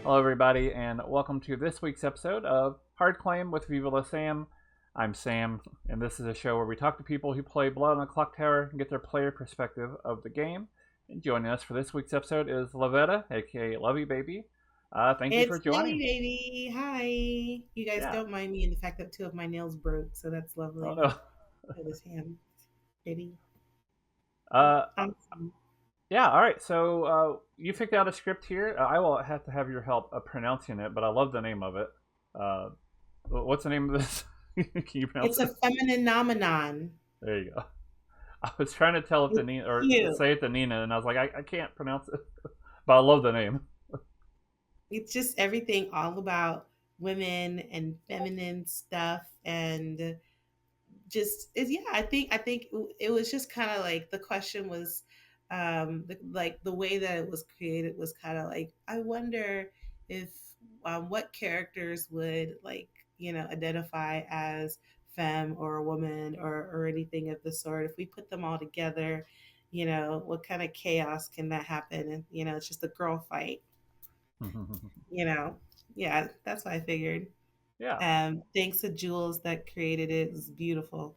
Hello, everybody, and welcome to this week's episode of Hard Claim with Viva La Sam. I'm Sam, and this is a show where we talk to people who play Blood on the Clocktower and get their player perspective of the game. And joining us for this week's episode is Lovetta, aka Lovie Baby. Thank you for It's joining. Lovey Baby. Hi. You guys Yeah. don't mind me in the fact that two of my nails broke, so that's Oh lovely. no. For this hand. Pretty. Uh, Awesome. yeah. All right. So you picked out a script here. I will have to have your help pronouncing it, but I love the name of it. Uh, what's the name of this? Can you pronounce It's a it? feminine nomenon. There you go. I was trying to tell it to It's Nina or cute. say it to Nina, and I was like, I can't pronounce it, but I love the name. It's just everything all about women and feminine stuff and just is yeah, I think it was just kind of like the question was like the way that it was created was kind of like I wonder if what characters would identify as femme or a woman or anything of the sort if we put them all together, what kind of chaos can that happen, and it's just a girl fight, you know yeah, that's what I figured. Yeah, Thanks to Jules that created it. It's beautiful.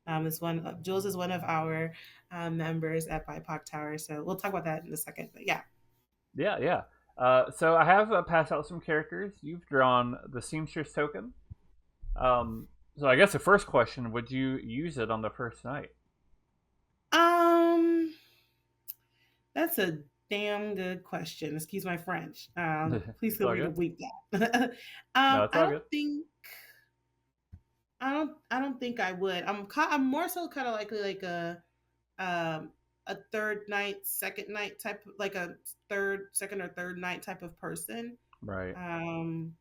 Is one Jules is one of our members at BIPOCtower, so we'll talk about that in a second. But yeah, yeah, yeah. So I have passed out some characters. You've drawn the seamstress token. So I guess the first question: would you use it on the first night? um, that's a damn good question. Excuse my French. Please It's feel all free to good. bleep that. No, it's I all don't good. think I don't think I would. I'm more so kind of like um a third night, second night type, like a second or third night type of person. Right. Um,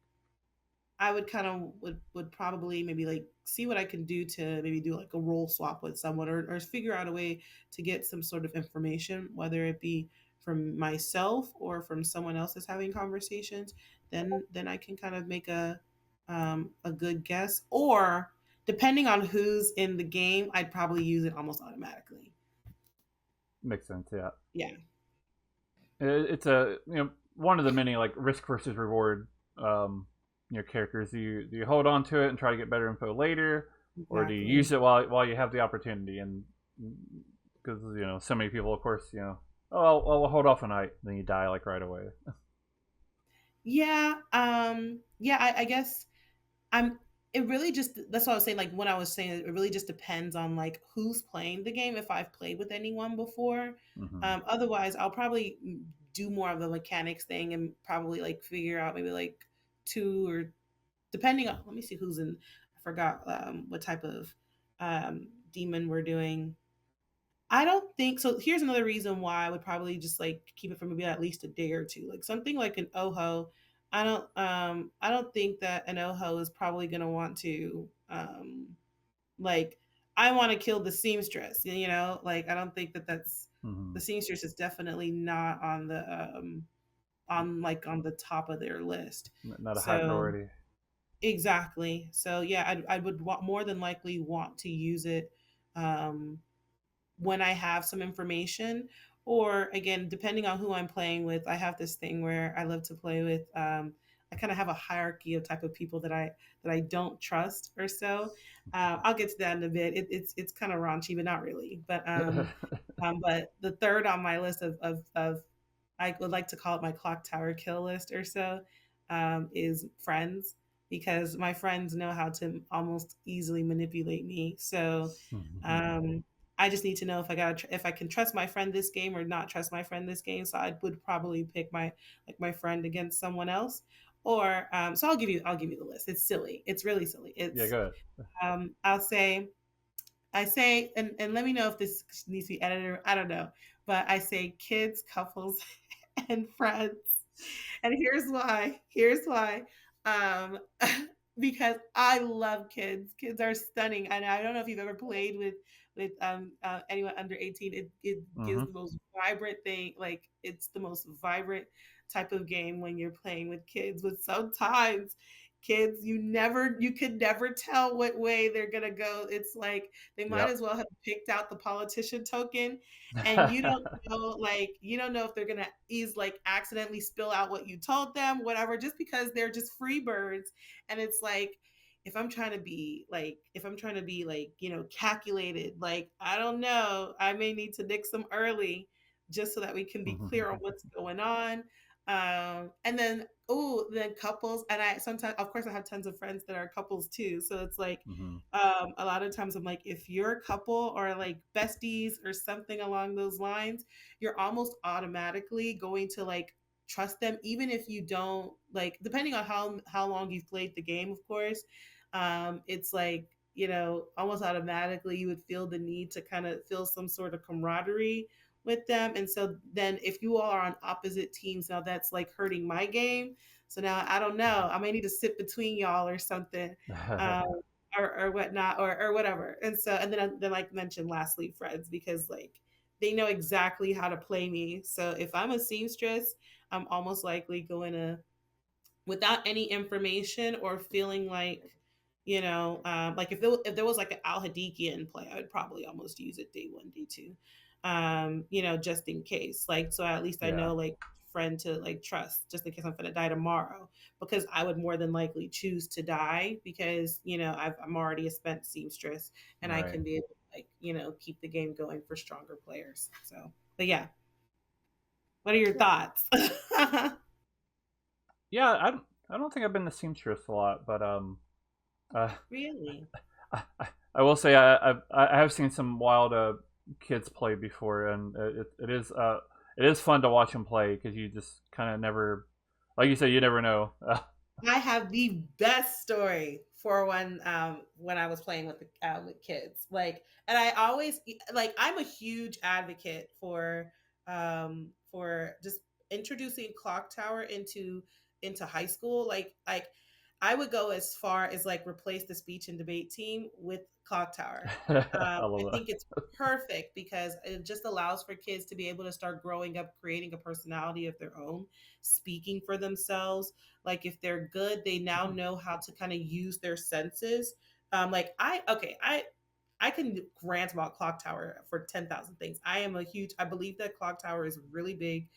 I would kind of would probably maybe like see what I can do to maybe do like a role swap with someone, or figure out a way to get some sort of information, whether it be from myself or from someone else that's having conversations. Then I can kind of make a good guess, or depending on who's in the game, I'd probably use it almost automatically. Makes sense. Yeah. Yeah. It's a one of the many like risk versus reward characters. Do you hold on to it and try to get better info later, or do you Exactly. use it while you have the opportunity? And because so many people, of course, oh, I'll hold off a night, then you die like right away. Yeah. Yeah. I guess I'm it really just that's what I was saying. Like when I was saying it really just depends on like who's playing the game, if I've played with anyone before. Hmm. Otherwise I'll probably do more of the mechanics thing and probably like figure out maybe like two, or depending on, let me see who's in, I forgot what type of demon we're doing. I don't think so. Here's another reason why I would probably just like keep it for maybe at least a day or two. Like something like an Oho. I don't think that an Oho is probably gonna want to like I want to kill the seamstress, like I don't think that that's Hmm. the seamstress is definitely not on the top of their list. Not a high So priority. exactly. So yeah, I would more than likely want to use it um when I have some information. Or again, depending on who I'm playing with, I have this thing where I love to play with. I kind of have a hierarchy of type of people that I don't trust or so. I'll get to that in a bit. It's kind of raunchy, but not really. But the third on my list of I would like to call it my clock tower kill list or so, is friends, because my friends know how to almost easily manipulate me. So um, I just need to know if if I can trust my friend this game or not trust my friend this game. So I would probably pick my friend against someone else. Or so I'll give you the list. It's silly. It's really silly. Yeah, It's go I'll say I say, and let me know if this needs to be edited, or I don't know, but I say kids, couples, and friends. And here's why. Here's why. Um, because I love kids. Kids are stunning, and I don't know if you've ever played with anyone under 18. It gives ahead. the most vibrant thing. Like it's the most vibrant type of game when you're playing with kids. But sometimes kids, you could never tell what way they're gonna go. It's like they might Yep. as well have picked out the politician token, and you don't know, you don't know if they're gonna accidentally spill out what you told them, whatever, just because they're just free birds. And it's like, if I'm trying to be calculated, I don't know, I may need to nix them early just so that we can be clear on what's going on. And then, then couples, and I sometimes, of course, I have tons of friends that are couples too. So it's like, Mhm. a lot of times I'm like, if you're a couple or like besties or something along those lines, you're almost automatically going to trust them, even if you don't depending on how long you've played the game, of course. It's like, almost automatically you would feel the need to kind of feel some sort of camaraderie with them. And so then if you all are on opposite teams, now that's like hurting my game. So now I don't know. I may need to sit between y'all or something, um, or whatnot, or whatever. And so, and then like mentioned, lastly, friends, because they know exactly how to play me. So if I'm a seamstress, I'm almost likely going to, without any information or feeling like, if there was like an Al Hadiki in play, I would probably almost use it day one, day two, just in case. So at least I Yeah. know friend to trust, just in case I'm gonna die tomorrow, because I would more than likely choose to die because I'm already a spent seamstress, and I Right. can be able to keep the game going for stronger players. So, but yeah, what are your Yeah. thoughts? Yeah. I don't think I've been to seamstress a lot, but uh, Really? I will say I have seen some wild kids play before, and it is fun to watch them play because you just kind of never, like you said, you never know. I have the best story for when I was playing with kids. And I always I'm a huge advocate for just introducing Clocktower into high school. I would go as far as replace the speech and debate team with Clocktower. I I love think it's perfect because it just allows for kids to be able to start growing up, creating a personality of their own, speaking for themselves. If they're good, they now that. know how to kind of use their senses. I can rant about Clocktower for 10,000 things. I believe that Clocktower is really big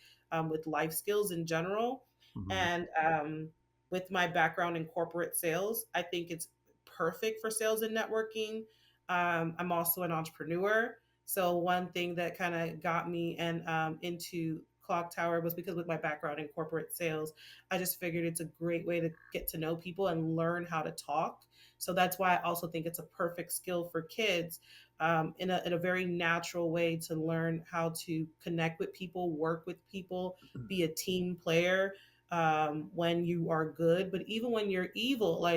with life skills in general. Hmm. And with my background in corporate sales, I think it's perfect for sales and networking. I'm also an entrepreneur. So one thing that kind of got me and into Clocktower was because with my background in corporate sales, I just figured it's a great way to get to know people and learn how to talk. So that's why I also think it's a perfect skill for kids, in a very natural way to learn how to connect with people, work with people, be a team player when you are good. But even when you're evil,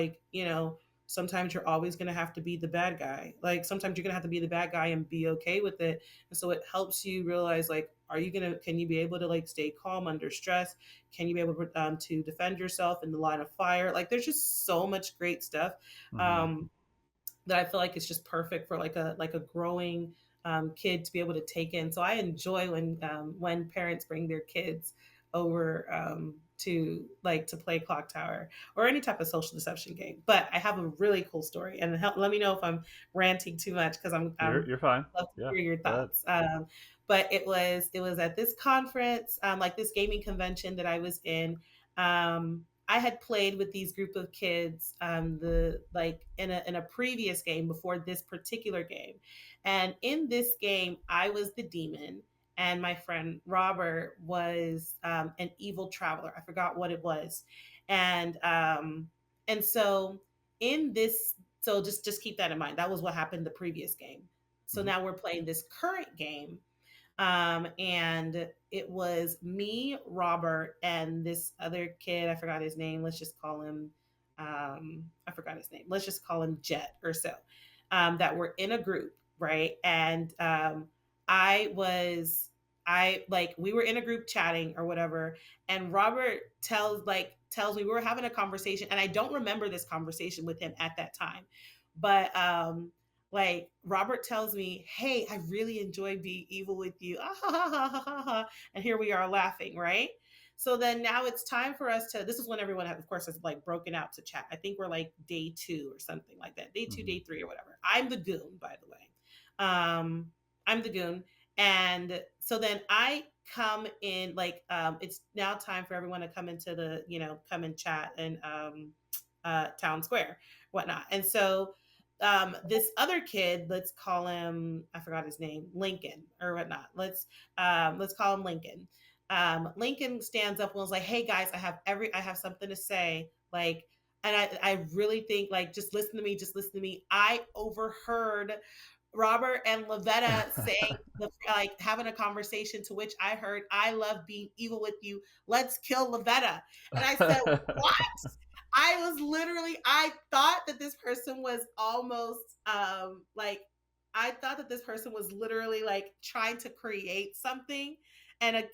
sometimes you're always going to have to be the bad guy. Sometimes you're going to have to be the bad guy and be okay with it. And so it helps you realize, can you be able to stay calm under stress? Can you be able to defend yourself in the line of fire? There's just so much great stuff. Hmm. Um, that I feel like it's just perfect for like a growing kid to be able to take in. So I enjoy when parents bring their kids over to play Clocktower or any type of social deception game. But I have a really cool story, and let me know if I'm ranting too much because I'm You're fine. love to Yeah. hear your Go ahead. thoughts. But it was at this conference, this gaming convention that I was in. I had played with these group of kids, in a previous game before this particular game, and in this game I was the demon, and my friend Robert was an evil traveler. I forgot what it was, and so in this, so just keep that in mind. That was what happened the previous game. So Hmm. now we're playing this current game, and it was me, Robert, and this other kid. I forgot his name. Let's just call him. I forgot his name. Let's just call him Jet or so. That were in a group, right? And I was, I like we were in a group chatting or whatever, and Robert tells me we were having a conversation, and I don't remember this conversation with him at that time, but Robert tells me, "Hey, I really enjoy being evil with you," ah, ha, ha, ha, ha, ha, ha. And here we are laughing, right? So then now it's time for us to. This is when everyone, of course, has like broken out to chat. I think we're like day 2 or something like that. Day 2, Mm-hmm. day 3, or whatever. I'm the goon, by the way. Um, I'm the goon, and so then I come in like it's now time for everyone to come into the come and chat and town square, whatnot. And so this other kid, let's call him, I forgot his name, Lincoln or whatnot. Let's call him Lincoln. Lincoln stands up and was like, "Hey guys, I have something to say." Like, and I really think like, just listen to me, just listen to me. I overheard Robert and Lovetta saying, like, having a conversation, to which I heard, "I love being evil with you. Let's kill Lovetta." And I said, "What?" I was literally, I thought that this person was almost like, I thought that this person was literally like trying to create something and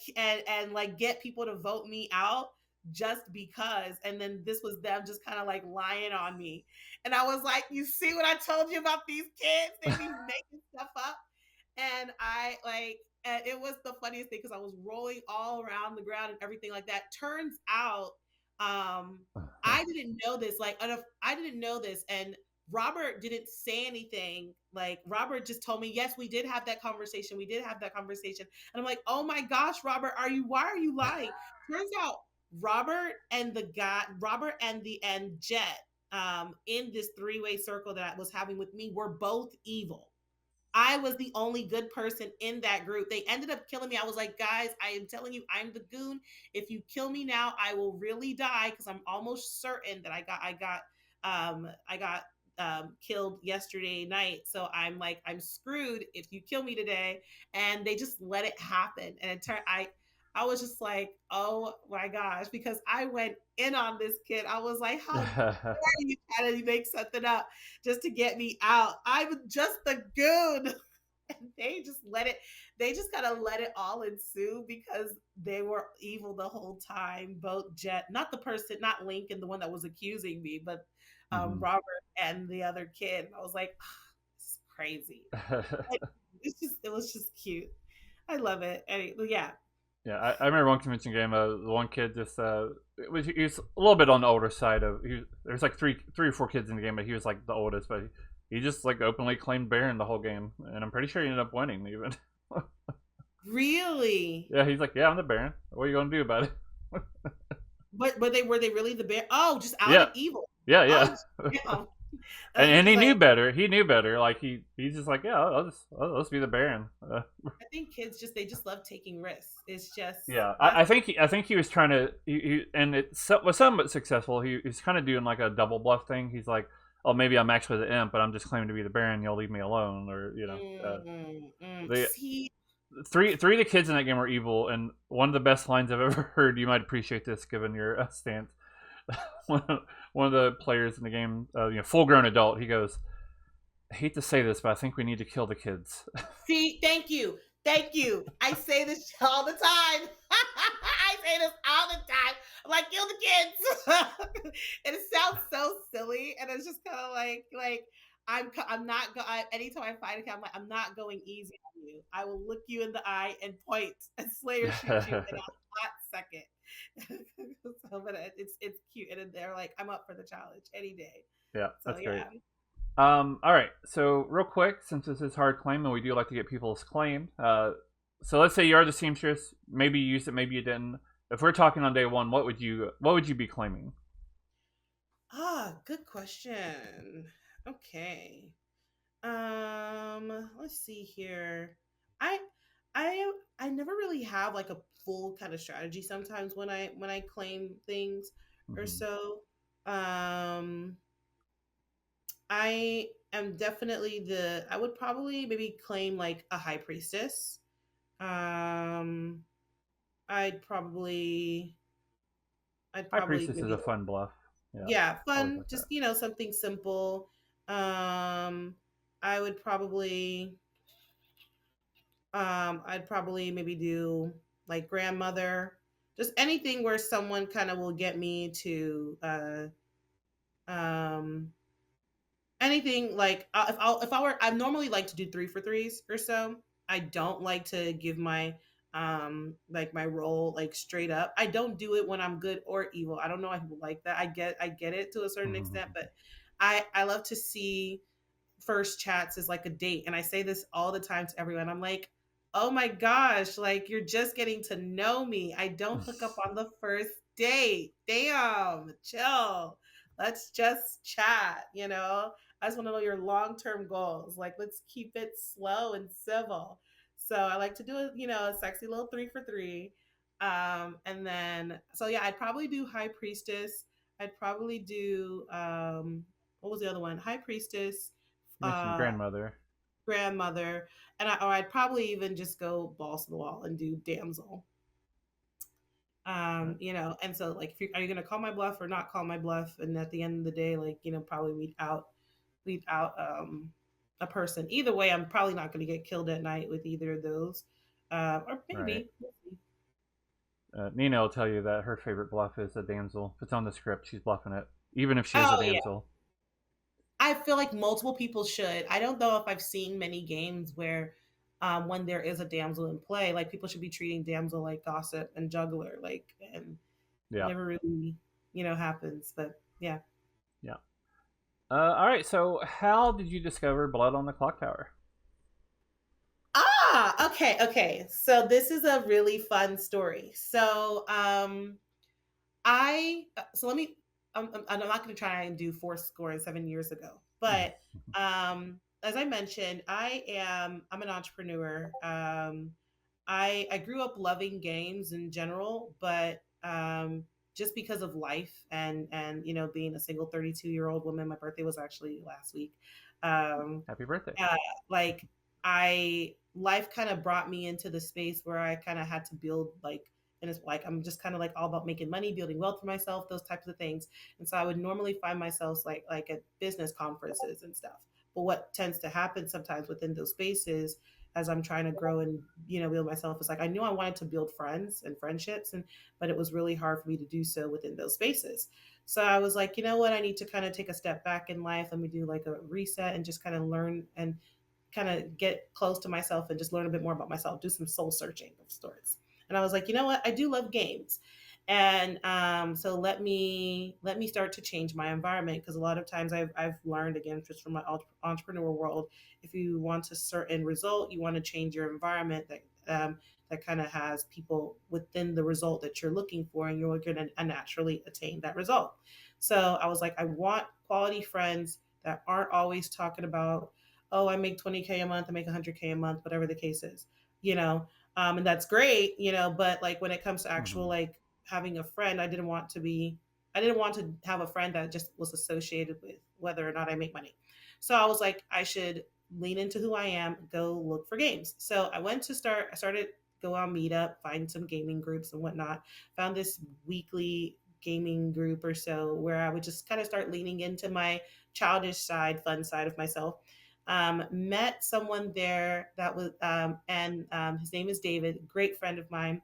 like get people to vote me out just because. And then this was them just kind of like lying on me. And I was like, "You see what I told you about these kids? They be making stuff up." And I like, and it was the funniest thing because I was rolling all around the ground and everything like that. Turns out, I didn't know this. Like, I didn't know this, and Robert didn't say anything. Like, Robert just told me, "Yes, we did have that conversation. We did have that conversation." And I'm like, "Oh my gosh, Robert, are you? Why are you lying?" Turns out, Robert and Jet, in this three-way circle that I was having with me, were both evil. I was the only good person in that group. They ended up killing me. I was like, "Guys, I am telling you, I'm the goon. If you kill me now, I will really die because I'm almost certain that I got killed yesterday night. So I'm like, I'm screwed if you kill me today." And they just let it happen. And it turned I was just like, "Oh my gosh," because I went in on this kid. I was like, "How dare you try to make something up just to get me out? I'm just the goon." And they just kind of let it all ensue because they were evil the whole time. Both Jet, not the person, not Lincoln, the one that was accusing me, but Mm-hmm. Robert and the other kid. And I was like, "Ah, it's crazy." But it was just cute. I love it. Yeah. Yeah, I remember one convention game. The one kid just he was a little bit on the older side of. There's like three or four kids in the game, but he was like the oldest. But he just like openly claimed Baron the whole game, and I'm pretty sure he ended up winning even. Really? Yeah, he's like, yeah, I'm the Baron. What are you gonna do about it? But were they really the bear? Oh, just out Yeah, of evil. yeah, Oh, yeah. damn. And It's he knew like, better. He knew better. Like he's just like, yeah, I'll just be the Baron. I think kids just, they just love taking risks. It's just Yeah, that's I think he was trying to, and it was somewhat successful. He's kind of doing like a double bluff thing. He's like, oh, maybe I'm actually the imp, but I'm just claiming to be the Baron. You'll leave me alone, or the See, three of the kids in that game were evil, and one of the best lines I've ever heard. You might appreciate this given your stance. One of the players in the game, full grown adult, he goes, I hate to say this, but I think we need to kill the kids. see, thank you. Thank you. I say this all the time. I say this all the time. I'm like, "Kill the kids." And it sounds so silly. And it's just kind of like, I'm not, anytime I fight a cat, I'm like, "I'm not going easy on you. I will look you in the eye and point and Slayer shoot you in a hot second." So, but it's cute. And they're like, "I'm up for the challenge any day." Yeah, So that's great. yeah. All right. So real quick, since this is hard claim, and we do like to get people's claim. So let's say you are the seamstress. Maybe you used it, maybe you didn't. If we're talking on day one, what would you be claiming? Good question. Okay. Let's see here. I I never really have like a full kind of strategy sometimes when I claim things or Mm-hmm. so. Um I am definitely the I would probably maybe claim like a high priestess. Um I'd probably High Priestess is maybe, a fun bluff. Yeah, yeah, always fun, like just that. something simple. I would probably I'd probably maybe do like grandmother, just anything where someone kind of will get me to um anything like, if I were, I normally like to do three for threes or so. I don't like to give my like my role like straight up. I don't do it when I'm good or evil. I don't know why people like that. I get it to a certain extent, but I love to see first chats is like a date. And I say this all the time to everyone. I'm like, oh my gosh, like you're just getting to know me. I don't hook up on the first date. Damn, chill. Let's just chat, you know? I just want to know your long term goals. Like, let's keep it slow and civil. So I like to do a sexy little 3 for 3. And then, so yeah, I'd probably do High Priestess. I'd probably do, what was the other one? High Priestess, You mentioned uh, grandmother. grandmother, or I'd probably even just go balls to the wall and do damsel. Right. And so like, if are you gonna call my bluff or not call my bluff? And at the end of the day, like, probably weed out a person. Either way, I'm probably not gonna get killed at night with either of those, or Right. maybe. We'll see. Nina will tell you that her favorite bluff is a damsel. If it's on the script, she's bluffing it, even if she is a Oh yeah, damsel. I feel like multiple people should. I don't know if I've seen many games where, when there is a damsel in play, like people should be treating damsel like gossip and juggler, like, and it Yeah. never really, happens. But yeah. Yeah. All right. So, how did you discover Blood on the Clocktower? Okay. So this is a really fun story. So, let me. I'm not going to try and do four score and 7 years ago, but as I mentioned, I'm an entrepreneur. I grew up loving games in general, but just because of life and being a single 32-year-old woman, my birthday was actually last week. Um, Happy birthday. uh, like I life kind of brought me into the space where I kind of had to build like, and it's like I'm just kind of like all about making money, building wealth for myself, those types of things. And so I would normally find myself like at business conferences and stuff. But what tends to happen sometimes within those spaces as I'm trying to grow and build myself is like I knew I wanted to build friends and friendships, and but it was really hard for me to do so within those spaces. So I was like, you know what, I need to kind of take a step back in life. Let me do like a reset and just kind of learn and kind of get close to myself and just learn a bit more about myself, do some soul searching of sorts. And I was like, you know what, I do love games, and so let me start to change my environment, because a lot of times I've learned, again, just from my entrepreneur world, if you want a certain result, you want to change your environment that kind of has people within the result that you're looking for, and you're going to naturally attain that result. So I was like, I want quality friends that aren't always talking about, oh, I make 20K a month, I make 100K a month, whatever the case is, you know, and that's great, but like when it comes to actual Mm-hmm. like having a friend, I didn't want to have a friend that just was associated with whether or not I make money. So I was like, I should lean into who I am, go look for games. So I started go on Meetup, find some gaming groups and whatnot. Found this weekly gaming group or so where I would just kind of start leaning into my childish side, fun side of myself. Met someone there that was, and his name is David, great friend of mine,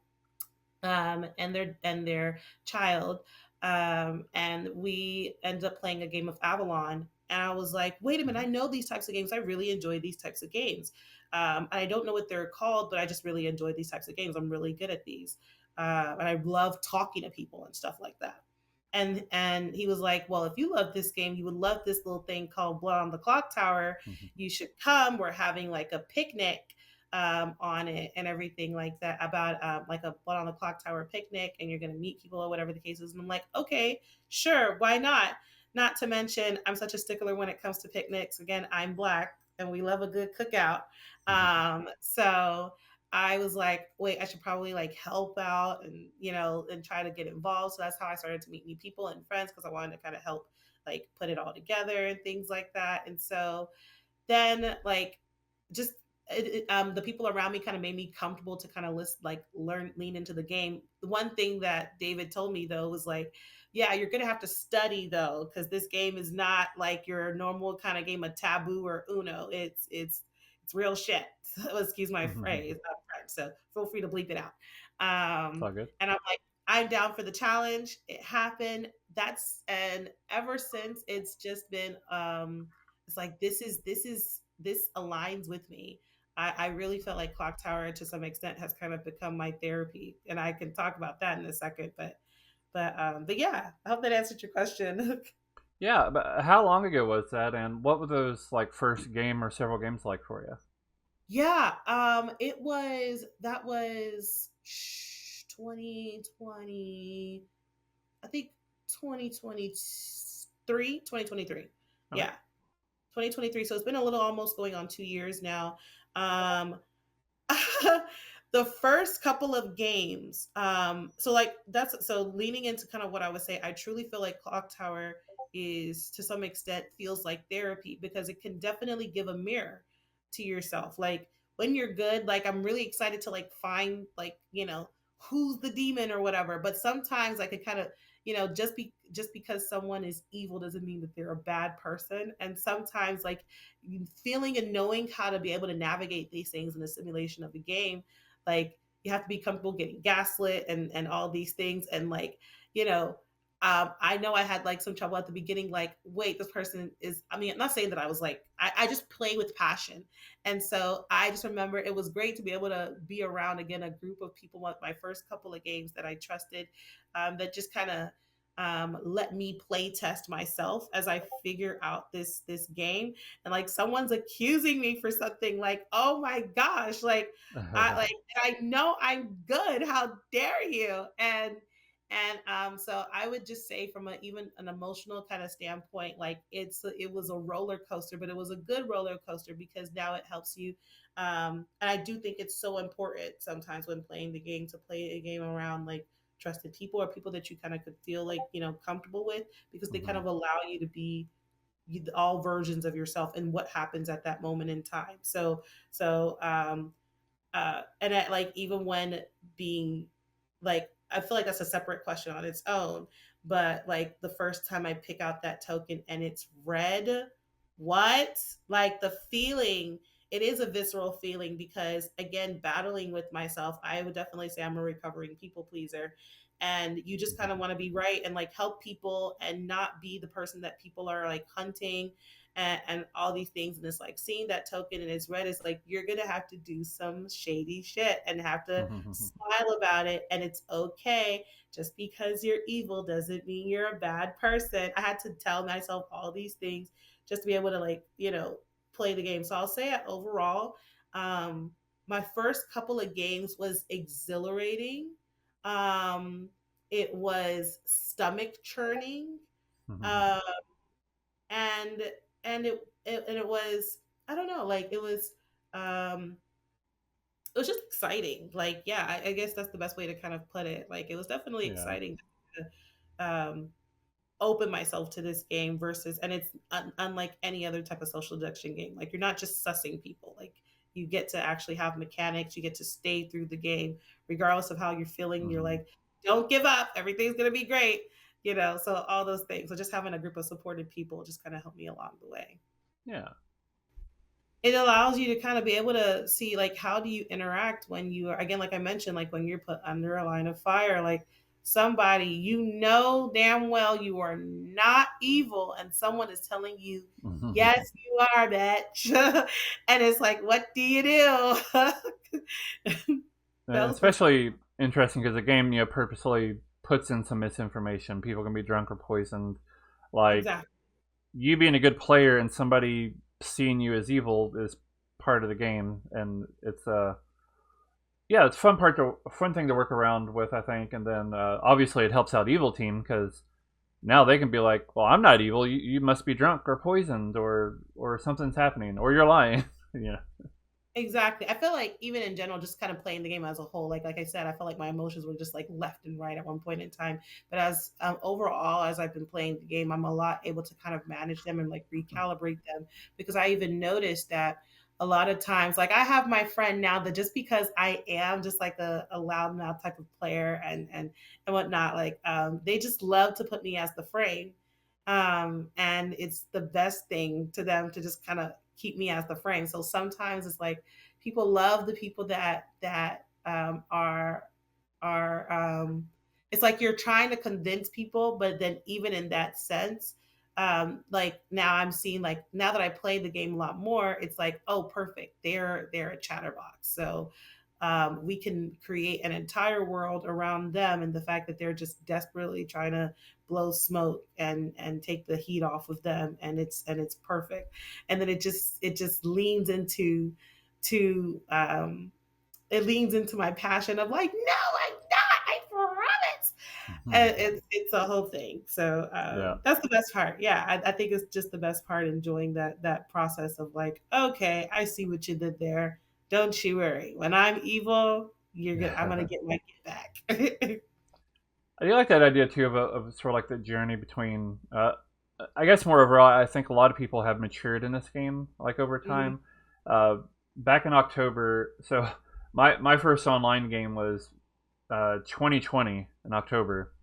and their child, and we ended up playing a game of Avalon. And I was like, wait a minute, I know these types of games. I really enjoy these types of games. And I don't know what they're called, but I just really enjoy these types of games. I'm really good at these, and I love talking to people and stuff like that. And he was like, well, if you love this game, you would love this little thing called Blood on the Clocktower. Mm-hmm. You should come. We're having like a picnic, on it and everything like that, about like a Blood on the Clocktower picnic, and you're going to meet people or whatever the case is. And I'm like, okay, sure, why not? Not to mention, I'm such a stickler when it comes to picnics. Again, I'm Black and we love a good cookout. So I was like, wait, I should probably like help out and try to get involved. So that's how I started to meet new people and friends, because I wanted to kind of help like put it all together and things like that. And so then like just the people around me kind of made me comfortable to kind of lean into the game. The one thing that David told me though was like, yeah, you're gonna have to study though, because this game is not like your normal kind of game of taboo or Uno. It's real shit. Excuse my Mm-hmm. phrase, not French, so feel free to bleep it out. It's all good. And I'm like, I'm down for the challenge. It happened. And ever since, it's just been, it's like this aligns with me. I really felt like Clocktower to some extent has kind of become my therapy, and I can talk about that in a second. But yeah, I hope that answered your question. Yeah, but how long ago was that, and what were those like first game or several games like for you? Yeah, it was that was 2020, I think 2023, 2023. Okay. Yeah, 2023. So it's been a little almost going on 2 years now. Um, the first couple of games, so like that's so leaning into kind of what I would say, I truly feel like Clock Tower is to some extent feels like therapy because it can definitely give a mirror to yourself. Like when you're good, like I'm really excited to like find like, who's the demon or whatever. But sometimes I could kind of, just because someone is evil doesn't mean that they're a bad person. And sometimes like feeling and knowing how to be able to navigate these things in the simulation of the game, like you have to be comfortable getting gaslit and all these things. And like, you know, I know I had like some trouble at the beginning, like, wait, this person is, I mean, I'm not saying that I was like, I just play with passion. And so I just remember it was great to be able to be around again a group of people, like my first couple of games that I trusted, that just kind of let me play test myself as I figure out this game. And like someone's accusing me for something, like, oh my gosh, like I know I'm good. How dare you? And so I would just say from even an emotional kind of standpoint, like it was a roller coaster, but it was a good roller coaster because now it helps you. And I do think it's so important sometimes when playing the game to play a game around like trusted people or people that you kind of could feel like comfortable with, because they kind Hmm. of allow you to be all versions of yourself and what happens at that moment in time. And at, like even when being like, I feel like that's a separate question on its own, but like the first time I pick out that token and it's red, what, like the feeling, it is a visceral feeling because again, battling with myself, I would definitely say I'm a recovering people pleaser. And you just kind of want to be right and like help people and not be the person that people are like hunting and all these things. And it's like seeing that token and it's red, it's like you're gonna have to do some shady shit and have to smile about it. And it's okay. Just because you're evil doesn't mean you're a bad person. I had to tell myself all these things just to be able to like, play the game. So I'll say overall, um, my first couple of games was exhilarating. Um, it was stomach churning. Uh, and and it was, I don't know, like um it was just exciting. Like, yeah, I guess that's the best way to kind of put it. Like, it was definitely Yeah. exciting to open myself to this game versus, and it's unlike any other type of social deduction game. Like, you're not just sussing people. Like, you get to actually have mechanics. You get to stay through the game, regardless of how you're feeling. You're Hmm. like, don't give up. Everything's gonna be great. So all those things. So just having a group of supported people just kind of helped me along the way. Yeah. It allows you to kind of be able to see like how do you interact when you are, again, like I mentioned, like when you're put under a line of fire, like somebody damn well you are not evil and someone is telling you, yes you are, bitch. And it's like, what do you do? And Those were especially interesting because the game, purposely puts in some misinformation. People can be drunk or poisoned. Like exactly. you being a good player and somebody seeing you as evil is part of the game, and it's yeah, it's a fun thing to work around with, I think. And then obviously it helps out evil team because now they can be like, well, I'm not evil. You must be drunk or poisoned or something's happening or you're lying. Yeah. Exactly. I feel like even in general, just kind of playing the game as a whole, like I said, I felt like my emotions were just like left and right at one point in time. But as overall, as I've been playing the game, I'm a lot able to kind of manage them and like recalibrate them, because I even noticed that a lot of times, like I have my friend now that just because I am just like a loudmouth type of player and whatnot, like they just love to put me as the frame. And it's the best thing to them to just kind of keep me as the frame. So sometimes it's like people love the people that are it's like you're trying to convince people, but then even in that sense, like now I'm seeing, like now that I play the game a lot more, it's like, oh, perfect, they're a chatterbox. So we can create an entire world around them, and the fact that they're just desperately trying to blow smoke and take the heat off of them, and it's perfect. And then it just leans into to it leans into my passion of like, no, I'm not, I promise. And it's a whole thing. So Yeah. that's the best part. Yeah, I think it's just the best part, enjoying that process of like, okay, I see what you did there. Don't you worry. When I'm evil, I'm gonna get my get back. I do like that idea too of sort of like the journey between. I guess more overall, I think a lot of people have matured in this game like over Mhm. time. Uh, Back in October, so my first online game was 2020 in October,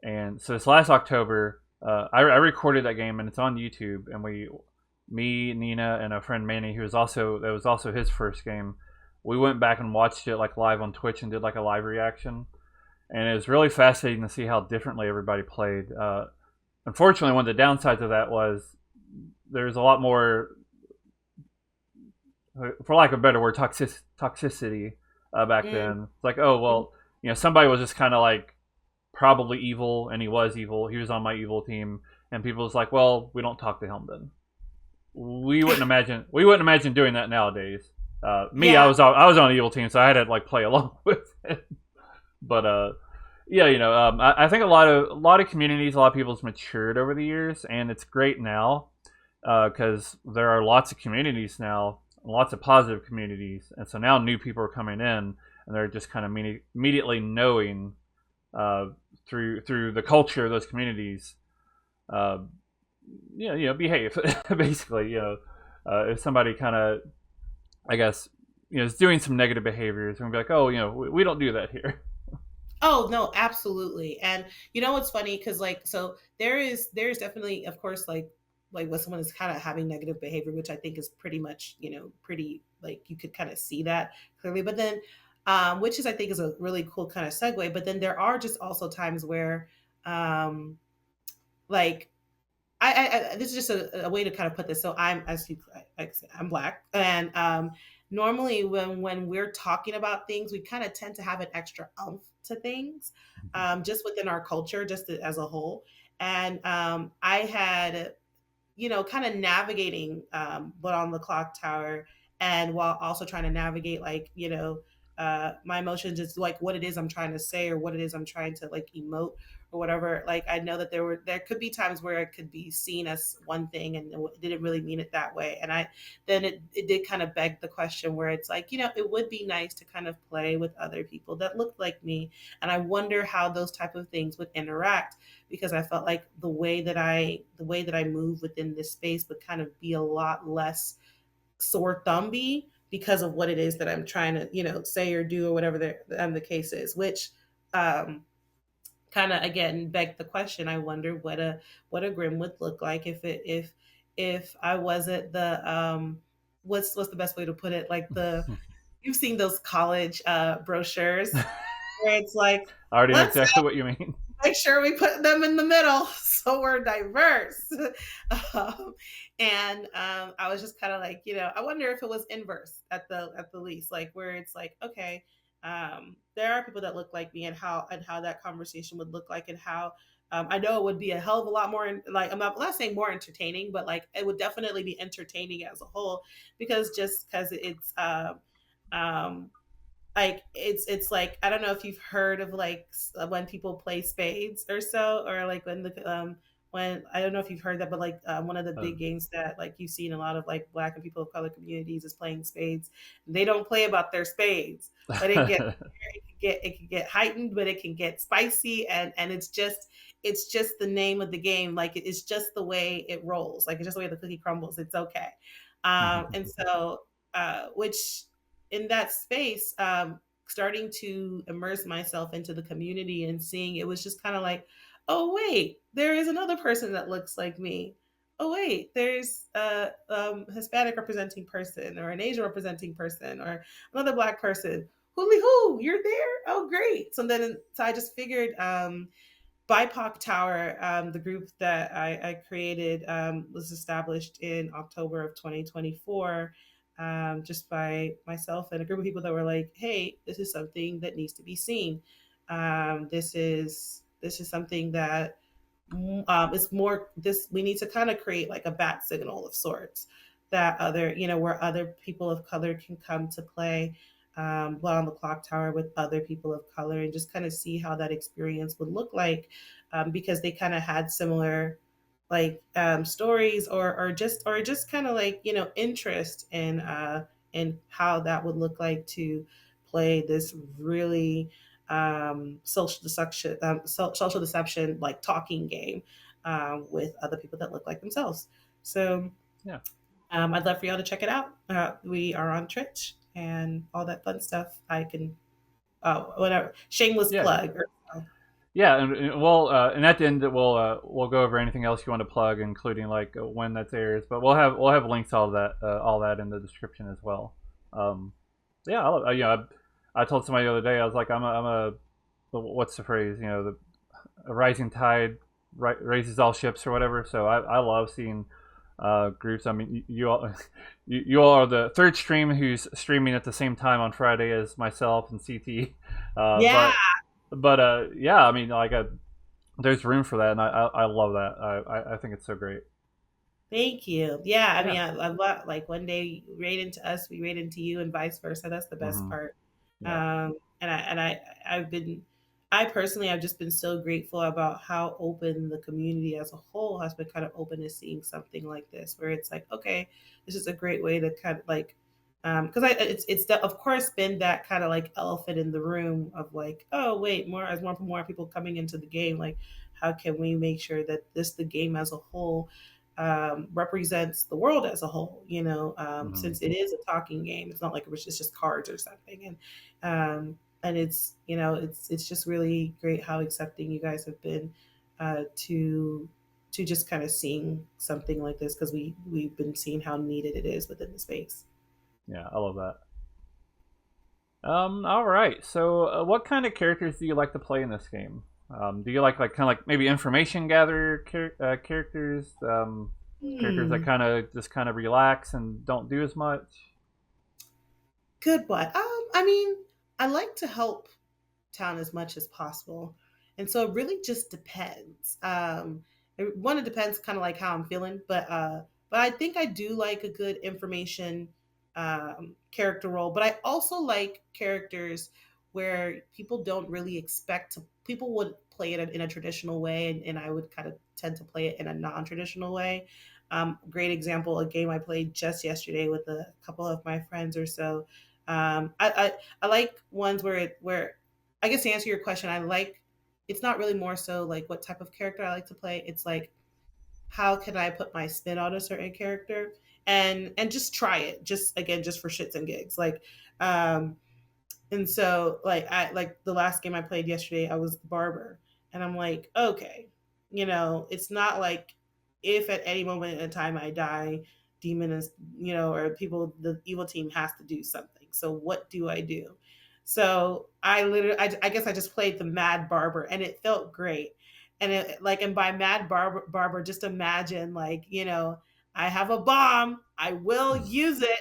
and so this last October, I recorded that game and it's on YouTube, and me, Nina, and a friend Manny, who was also that was also his first game. We went back and watched it like live on Twitch and did like a live reaction, and it was really fascinating to see how differently everybody played. Unfortunately, one of the downsides of that was there's a lot more, for lack of a better word, toxicity back Mm, then. It's like, oh mhm. well, somebody was just kind of like probably evil, and he was evil. He was on my evil team, and people was like, well, we don't talk to him then. We wouldn't imagine doing that nowadays. Me, I Yeah. was on an evil team, so I had to like play along with it. But yeah, I think a lot of communities, a lot of people's matured over the years, and it's great now because there are lots of communities now, lots of positive communities, and so now new people are coming in, and they're just kind of immediately knowing uh, through the culture of those communities, uh, behave basically. If somebody kind of, I guess, is doing some negative behaviors, we're gonna be like, oh, we don't do that here. Oh no, absolutely. And you know what's funny? Because like, so there's definitely, of course, like when someone is kind of having negative behavior, which I think is pretty much, pretty, like you could kind of see that clearly. But then, which is I think is a really cool kind of segue. But then there are just also times where, um, like this is just a way to kind of put this. So I'm, as you, like I said, I'm black, and normally when we're talking about things, we kind of tend to have an extra oomph to things, just within our culture, just as a whole. And I had, kind of navigating, but on the clock tower, and while also trying to navigate, like, my emotions, is like what it is I'm trying to say, or what it is I'm trying to like emote, or whatever. Like I know that there could be times where it could be seen as one thing, and it didn't really mean it that way. And then it did kind of beg the question where it's like, it would be nice to kind of play with other people that look like me, and I wonder how those type of things would interact, because I felt like the way that I move within this space would kind of be a lot less sore thumby, because of what it is that I'm trying to, say or do, or whatever the case is. Which um, kind of again begged the question. I wonder what a grim would look like if I wasn't the what's the best way to put it? Like, you've seen those college brochures where it's like, I already know let's exactly what you mean. make sure we put them in the middle so we're diverse. um, and I was just kind of like, I wonder if it was inverse at the least, like where it's like, okay, there are people that look like me, and how that conversation would look like, and how, I know it would be a hell of a lot more, like, I'm not saying more entertaining, but like it would definitely be entertaining as a whole, because it's um, like it's like, I don't know if you've heard of like when people play spades or so, or like when I don't know if you've heard that, but like, one of the Uh, big games that like you've seen a lot of like black and people of color communities is playing spades. They don't play about their spades, but it can get heightened, but it can get spicy, and it's just the name of the game. Like it's just the way it rolls. Like it's just the way the cookie crumbles. It's okay. And so, which in that space, starting to immerse myself into the community and seeing, it was just kind of like, oh wait, there is another person that looks like me. Oh wait, there's a Hispanic representing person, or an Asian representing person, or another black person. Hooly hoo, you're there. Oh great. So I just figured, BIPOCtower, the group that I created, was established in October of 2024, just by myself and a group of people that were like, "Hey, this is something that needs to be seen. This is something that it's more this we need to kind of create like a bat signal of sorts that other where other people of color can come to play while on the clock tower with other people of color and just kind of see how that experience would look like because they kind of had similar like stories or just kind of like interest in how that would look like to play this really social deception like talking game with other people that look like themselves. So Yeah. I'd love for y'all to check it out. We are on Twitch and all that fun stuff. I can whatever shameless Yeah. plug. Yeah, and at the end we'll go over anything else you want to plug, including like when that airs. But we'll have links to all that in the description as well. Um, yeah, I told somebody the other day I was like I'm a what's the phrase? The a rising tide raises all ships or whatever. So I love seeing groups. I mean, you all you all are the third stream who's streaming at the same time on Friday as myself and CT. Uh, Yeah. but but yeah, I mean, there's room for that, and I love that. I think it's so great. Thank you. Yeah, I Yeah. mean, I love like one day you rate into us, we rate into you, and vice versa. That's the best Hmm. part. Yeah. I personally have just been so grateful about how open the community as a whole has been kind of open to seeing something like this, where it's like, okay, this is a great way to kind of like, because of course been that kind of like elephant in the room of like, oh wait, more people coming into the game, like how can we make sure that the game as a whole represents the world as a whole, Hmm. since it is a talking game. It's not like it's just cards or something. And it's just really great how accepting you guys have been to just kind of seeing something like this because we've been seeing how needed it is within the space. Yeah, I love that. All right. So, what kind of characters do you like to play in this game? Do you like kind of like maybe information gather characters? Characters that Hmm. kind of relax and don't do as much. Good one. I mean, I like to help town as much as possible. And so it really just depends. It depends kind of like how I'm feeling, but I think I do like a good information character role. But I also like characters where people don't really expect to. People would play it in a traditional way, and I would kind of tend to play it in a non-traditional way. Great example, a game I played just yesterday with a couple of my friends or so. I like ones where I guess to answer your question, I like it's not really more so like what type of character I like to play. It's like how can I put my spin on a certain character and just try it, just again, just for shits and gigs. Um and so like I like the last game I played yesterday, I was the barber. And I'm like, okay, it's not like if at any moment in time I die, demon is, or people the evil team has to do something. So what do I do? So I guess I just played the mad barber and it felt great. And by mad barber, just imagine like, I have a bomb, I will use it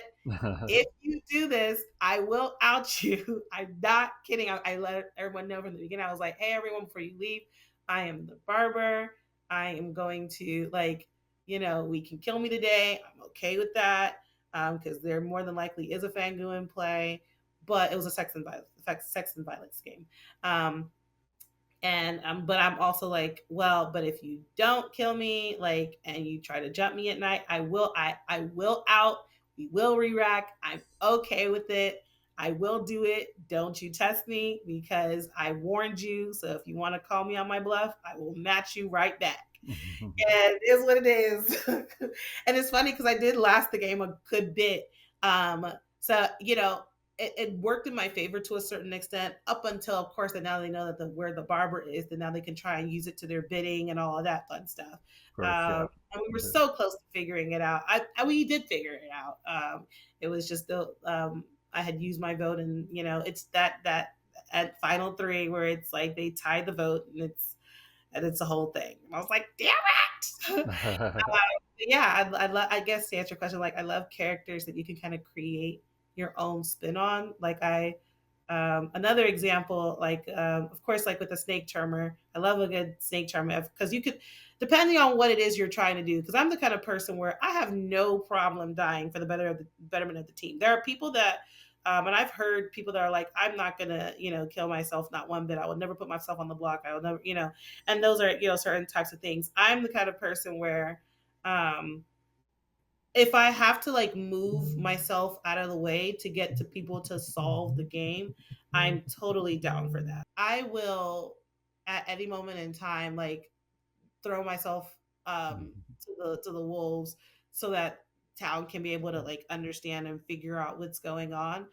if you do this, I will out you. I'm not kidding. I let everyone know from the beginning. I was like, hey, everyone, before you leave, I am the barber. I am going to, like, we can kill me today. I'm okay with that because there more than likely is a Fangu in play. But it was a sex and violence game. Um, and but I'm also like, well, but if you don't kill me, like, and you try to jump me at night, I will out. We will re-rack. I'm okay with it. I will do it. Don't you test me because I warned you. So if you want to call me on my bluff, I will match you right back. And it is what it is. And it's funny because I did last the game a good bit. So it worked in my favor to a certain extent, up until, of course, that now they know that where the barber is, then now they can try and use it to their bidding and all of that fun stuff. Of course, yeah. And we were so close to figuring it out. We did figure it out. It was just I had used my vote, and it's that at final three where it's like they tied the vote, and and it's a whole thing. And I was like, damn it. Yeah, I guess to answer your question, like I love characters that you can kind of create your own spin on. Like another example, like of course, like with the snake charmer, I love a good snake charmer because you could, depending on what it is you're trying to do. Because I'm the kind of person where I have no problem dying for the betterment of the team. There are people that. And I've heard people that are like, I'm not gonna, kill myself, not one bit. I would never put myself on the block. I will never, and those are, certain types of things. I'm the kind of person where, um, if I have to like move myself out of the way to get to people to solve the game, I'm totally down for that. I will at any moment in time like throw myself to the wolves so that town can be able to like understand and figure out what's going on.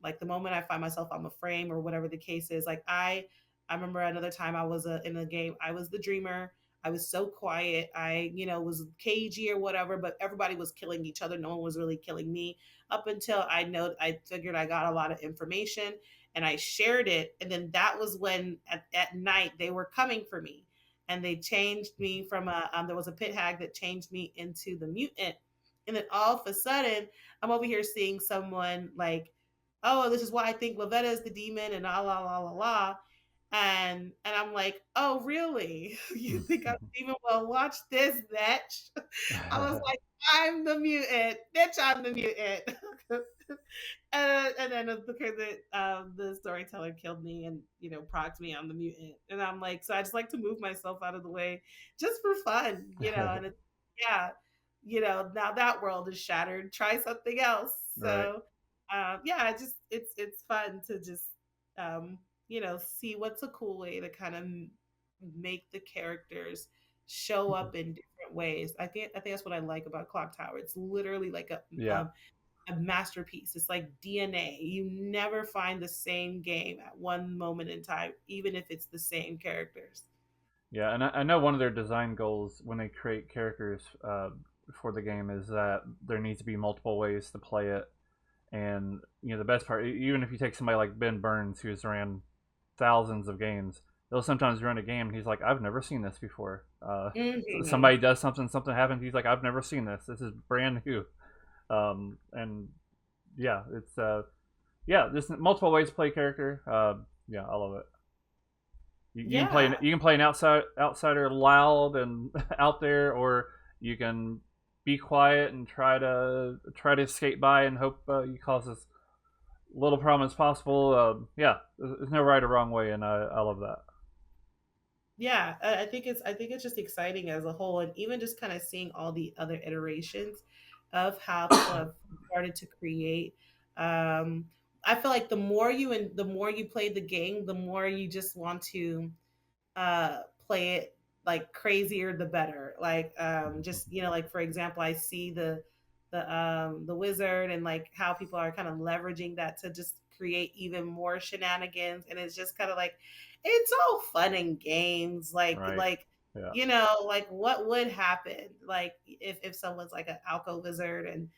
Like the moment I find myself on a frame or whatever the case is, like I remember another time I was in a game. I was the dreamer. I was so quiet. I, was cagey or whatever, but everybody was killing each other. No one was really killing me up until I figured I got a lot of information and I shared it. And then that was when at night they were coming for me and they changed me from there was a pit hag that changed me into the mutant. And then all of a sudden, I'm over here seeing someone like, oh, this is why I think Lovetta is the demon and la la la la la. And I'm like, oh really? You think I'm the demon? Well, watch this, bitch. I was like, I'm the mutant, bitch. I'm the mutant. And then the storyteller killed me and procked me on the mutant, and I'm like, so I just like to move myself out of the way just for fun, and it's yeah, now that world is shattered. Try something else. Right. So yeah, it's fun to just see what's a cool way to kind of make the characters show up in different ways. I think that's what I like about Clocktower. It's literally like Yeah. a masterpiece. It's like DNA. You never find the same game at one moment in time, even if it's the same characters. Yeah, and I know one of their design goals when they create characters for the game is that there needs to be multiple ways to play it. And the best part, even if you take somebody like Ben Burns, who's ran thousands of games, they'll sometimes run a game and he's like, "I've never seen this before." Hmm. Somebody does something, something happens. He's like, "I've never seen this. This is brand new." And yeah, it's yeah, there's multiple ways to play a character. Yeah, I love it. You can play Yeah. an outsider loud and out there, or you can be quiet and try to skate by and hope you cause as little problem as possible. Yeah, there's no right or wrong way, and I love that. Yeah, I think it's just exciting as a whole, and even just kind of seeing all the other iterations of how people have started to create. Um, I feel like the more you play the game, the more you just want to play it like crazier the better. Like just like for example, I see the wizard and like how people are kind of leveraging that to just create even more shenanigans, and it's just kind of like it's all fun and games. like Right. like Yeah. like what would happen like if someone's like an alco wizard and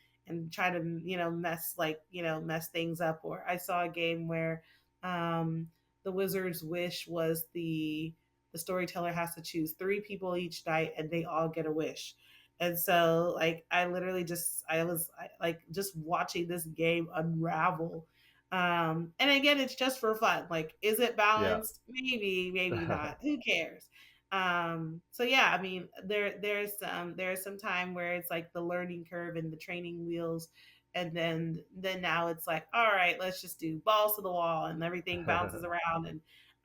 try to mess things up. Or I saw a game where the wizard's wish was the storyteller has to choose three people each night and they all get a wish. And so like I literally just like just watching this game unravel. And again, it's just for fun. Like, is it Yeah. balanced? Maybe, maybe not. Who cares? So yeah, I mean there's some time where it's like the learning curve and the training wheels, and then now it's like, all right, let's just do balls to the wall and everything bounces around.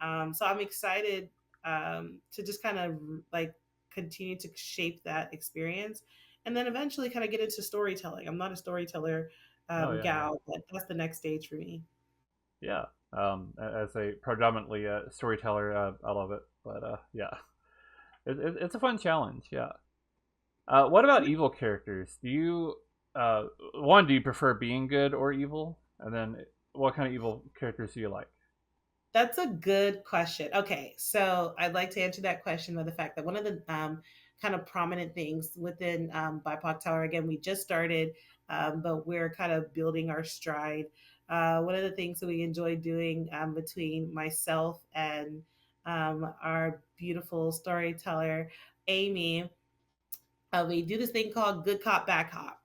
And so I'm excited to just kind of like continue to shape that experience, and then eventually kind of get into storytelling. I'm not a storyteller Oh yeah, yeah, gal, but that's the next stage for me. yeah. As a predominantly storyteller, I love it. But yeah, it's a fun challenge. Yeah. What about evil characters? Do you prefer being good or evil? And then what kind of evil characters do you like? That's a good question. Okay, so I'd like to answer that question with the fact that one of the kind of prominent things within BIPOCtower, again, we just started, but we're kind of building our stride. One of the things that we enjoy doing between myself and our beautiful storyteller, Amy. We do this thing called Good Cop, Bad Cop.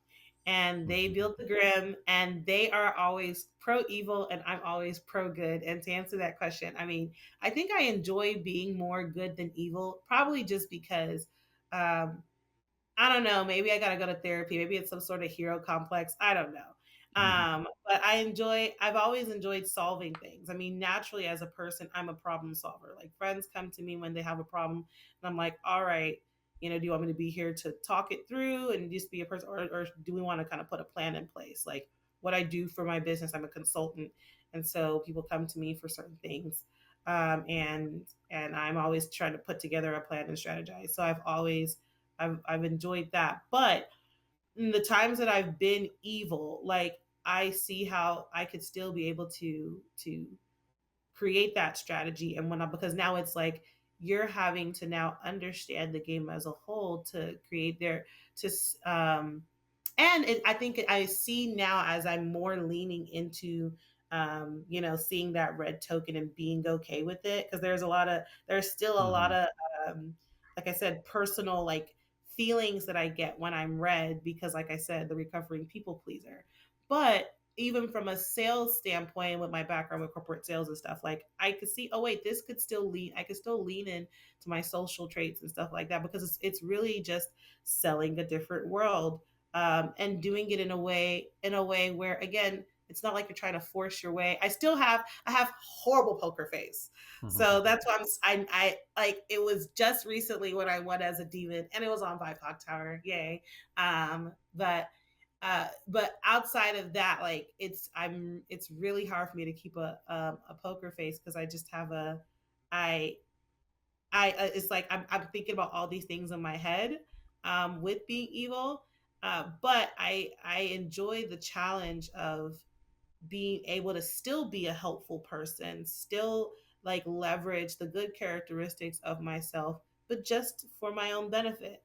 And they built the Grim, and they are always pro evil, and I'm always pro good. And to answer that question, I mean, I think I enjoy being more good than evil, probably just because um, I don't know. Maybe I got to go to therapy. Maybe it's some sort of hero complex. I don't know. But I've always enjoyed solving things. I mean, naturally, as a person, I'm a problem solver. Like, friends come to me when they have a problem, and I'm like, all right, do you want me to be here to talk it through and just be a person, or do we want to kind of put a plan in place? Like, what I do for my business, I'm a consultant. And so people come to me for certain things. And I'm always trying to put together a plan and strategize. So I've enjoyed that. But in the times that I've been evil, like, I see how I could still be able to create that strategy. And when I, because now it's like you're having to now understand the game as a whole to create their to and I think I see now as I'm more leaning into seeing that red token and being okay with it, because there's still a lot Mm-hmm. of like I said, personal, like, feelings that I get when I'm red, because like I said, the recovering people pleaser. But even from a sales standpoint, with my background with corporate sales and stuff, like, I could see, oh wait, this could still lean I could still lean in to my social traits and stuff like that, because it's really just selling a different world, and doing it in a way where, again, it's not like you're trying to force your way. I have horrible poker face, so that's why I like, it was just recently when I won as a demon, and it was on BIPOCtower, yay. But outside of that, like, it's really hard for me to keep a poker face, because I just have a I it's like I'm thinking about all these things in my head, with being evil. But I enjoy the challenge of being able to still be a helpful person, still, like, leverage the good characteristics of myself, but just for my own benefit.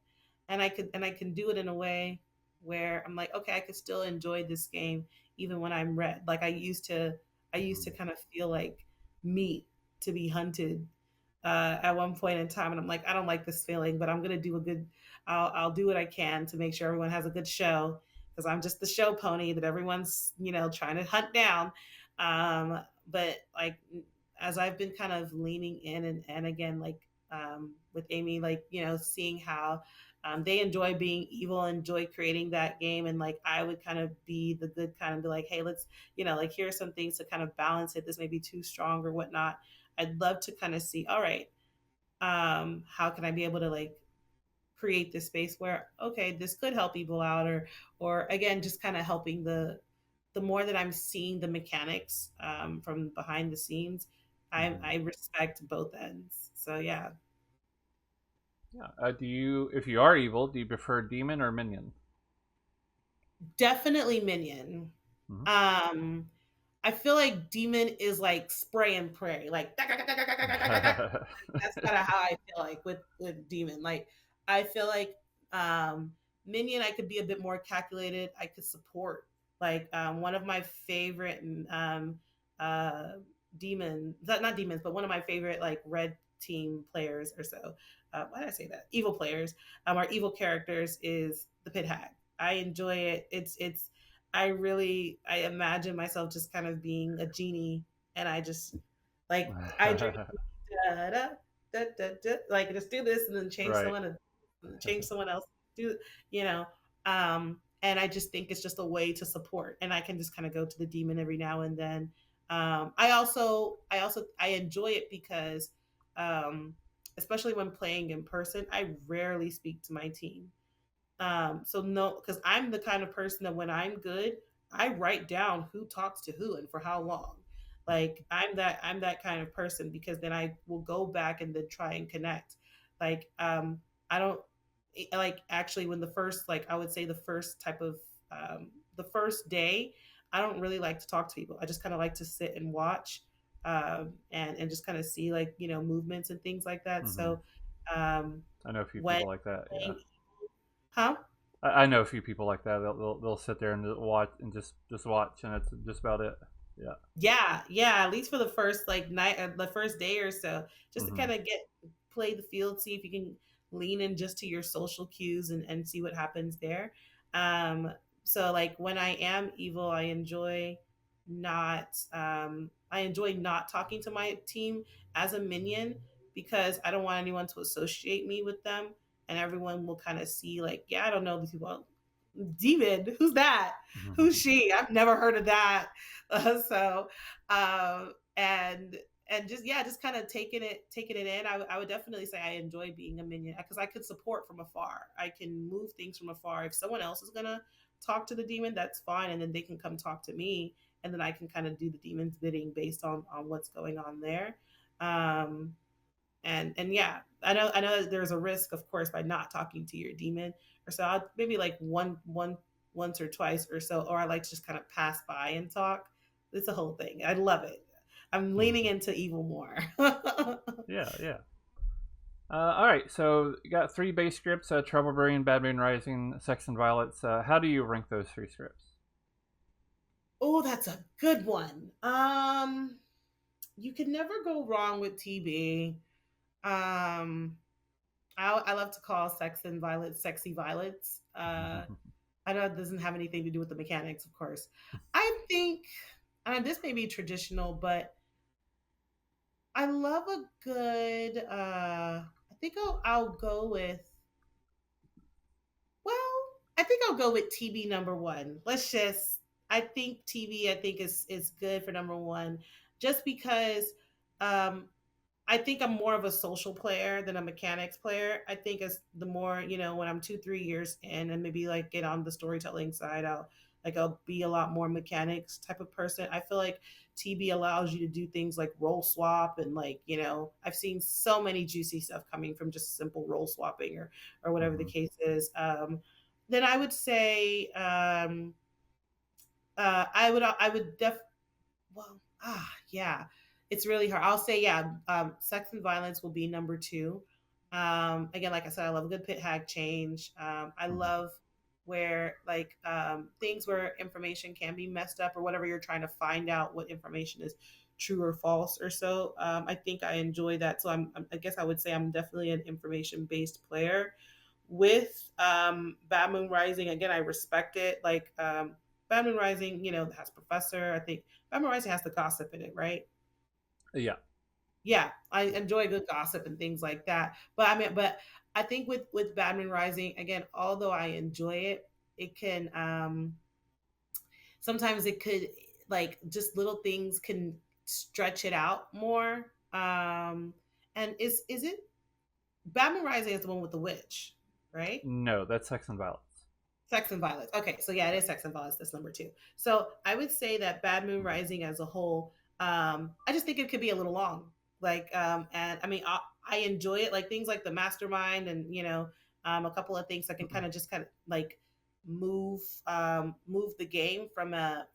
And I can do it in a way where I'm like, okay, I could still enjoy this game even when I'm red. Like, I used to kind of feel like meat to be hunted, at one point in time, and I'm like, I don't like this feeling, but I'm gonna do a good. I'll do what I can to make sure everyone has a good show, because I'm just the show pony that everyone's trying to hunt down. But, like, as I've been kind of leaning in, and again, like, with Amy, like, seeing how they enjoy being evil, enjoy creating that game, and, like, I would kind of be the good kind, and be like, hey, let's, like, here are some things to kind of balance it. This may be too strong or whatnot. I'd love to kind of see, all right, how can I be able to, like, create this space where, okay, this could help people out, or again, just kind of helping the more that I'm seeing the mechanics, from behind the scenes, Mm-hmm. I respect both ends. So yeah, Yeah. If you are evil, do you prefer demon or minion? definitely minion. Mm-hmm. Um, I feel like demon is like spray and pray, like that's kind of how I feel like with demon. Like, I feel like um minion, I could be a bit more calculated. I could support, like, one of my favorite uh demon not demons, but one of my favorite, like, red team players or so. Why did I say that? Evil players, or evil characters, is the pit hag. I enjoy it. I imagine myself just kind of being a genie, and I just, like, I dream, da, da, da, da, da, like, just do this and then change Right. someone, and change someone else, do, you know and I just think it's just a way to support, and I can just kind of go to the demon every now and then. I enjoy it because, um especially when playing in person, I rarely speak to my team. So no, because I'm the kind of person that when I'm good, I write down who talks to who and for how long. Like, I'm that kind of person, because then I will go back and then try and connect. Like, I don't like, actually, when the first, like, I would say the first type of the first day, I don't really like to talk to people. I just kind of like to sit and watch, and just kind of see, like, movements and things like that. Mm-hmm. So, um I know a few when people like that. Yeah. playing, huh? I know a few people like that. They'll sit there and watch and just watch, and that's just about it. Yeah. Yeah, at least for the first like night, the first day or so, just to Hmm. kind of get play the field, see if you can lean in just to your social cues and see what happens there. Um, so like when I am evil, I enjoy not talking to my team as a minion because I don't want anyone to associate me with them, and everyone will kind of see like, yeah, I don't know these people. Demon, who's that? Who's she? I've never heard of that. So and just yeah, just kind of taking it in. I would definitely say I enjoy being a minion because I could support from afar. I can move things from afar. If someone else is gonna talk to the demon, that's fine, and then they can come talk to me, and then I can kind of do the demon's bidding based on what's going on there. Um, and yeah, I know that there's a risk, of course, by not talking to your demon, or so I'll maybe like once or twice or so, or I like to just kind of pass by and talk. It's a whole thing. I love it. I'm leaning into evil more. Yeah, yeah. All right, so you got three base scripts: Trouble Brain, Bad Moon Rising, Sex and Violets. How do you rank those three scripts? Oh, that's a good one. You can never go wrong with TB. Um, I love to call Sex and Violets sexy violets. I know it doesn't have anything to do with the mechanics, of course. I think this may be traditional, but I love a good. I think I'll go with. Well, I think I'll go with TB number one. Let's just. I think TB. I think is good for number one, just because um, I think I'm more of a social player than a mechanics player. I think as the more, when I'm 2, 3 years in and maybe like get on the storytelling side, I'll be a lot more mechanics type of person. I feel like TB allows you to do things like role swap and like, I've seen so many juicy stuff coming from just simple role swapping or whatever the Hmm. case is. Then I would say I would def well, yeah, it's really hard. I'll say, yeah, sex and violence will be number two. Again, like I said, I love a good pit hack change. I Hmm. love where like things where information can be messed up or whatever you're trying to find out what information is true or false or so. I think I enjoy that. So I guess I would say I'm definitely an information based player. With Bad Moon Rising, again, I respect it. Like Bad Moon Rising, has Professor. I think Bad Moon Rising has the gossip in it, right? Yeah. Yeah, I enjoy good gossip and things like that. But I think with Bad Moon Rising, again, although I enjoy it, it can sometimes it could like just little things can stretch it out more. And is it Bad Moon Rising is the one with the witch, right? No, that's Sex and Violets. Sex and violence. Okay, so yeah, it is sex and violence. That's number two. So I would say that Bad Moon Hmm. Rising as a whole, I just think it could be a little long. Like, and I mean, I enjoy it. Like things like the mastermind, and a couple of things that can kind of like move the game from a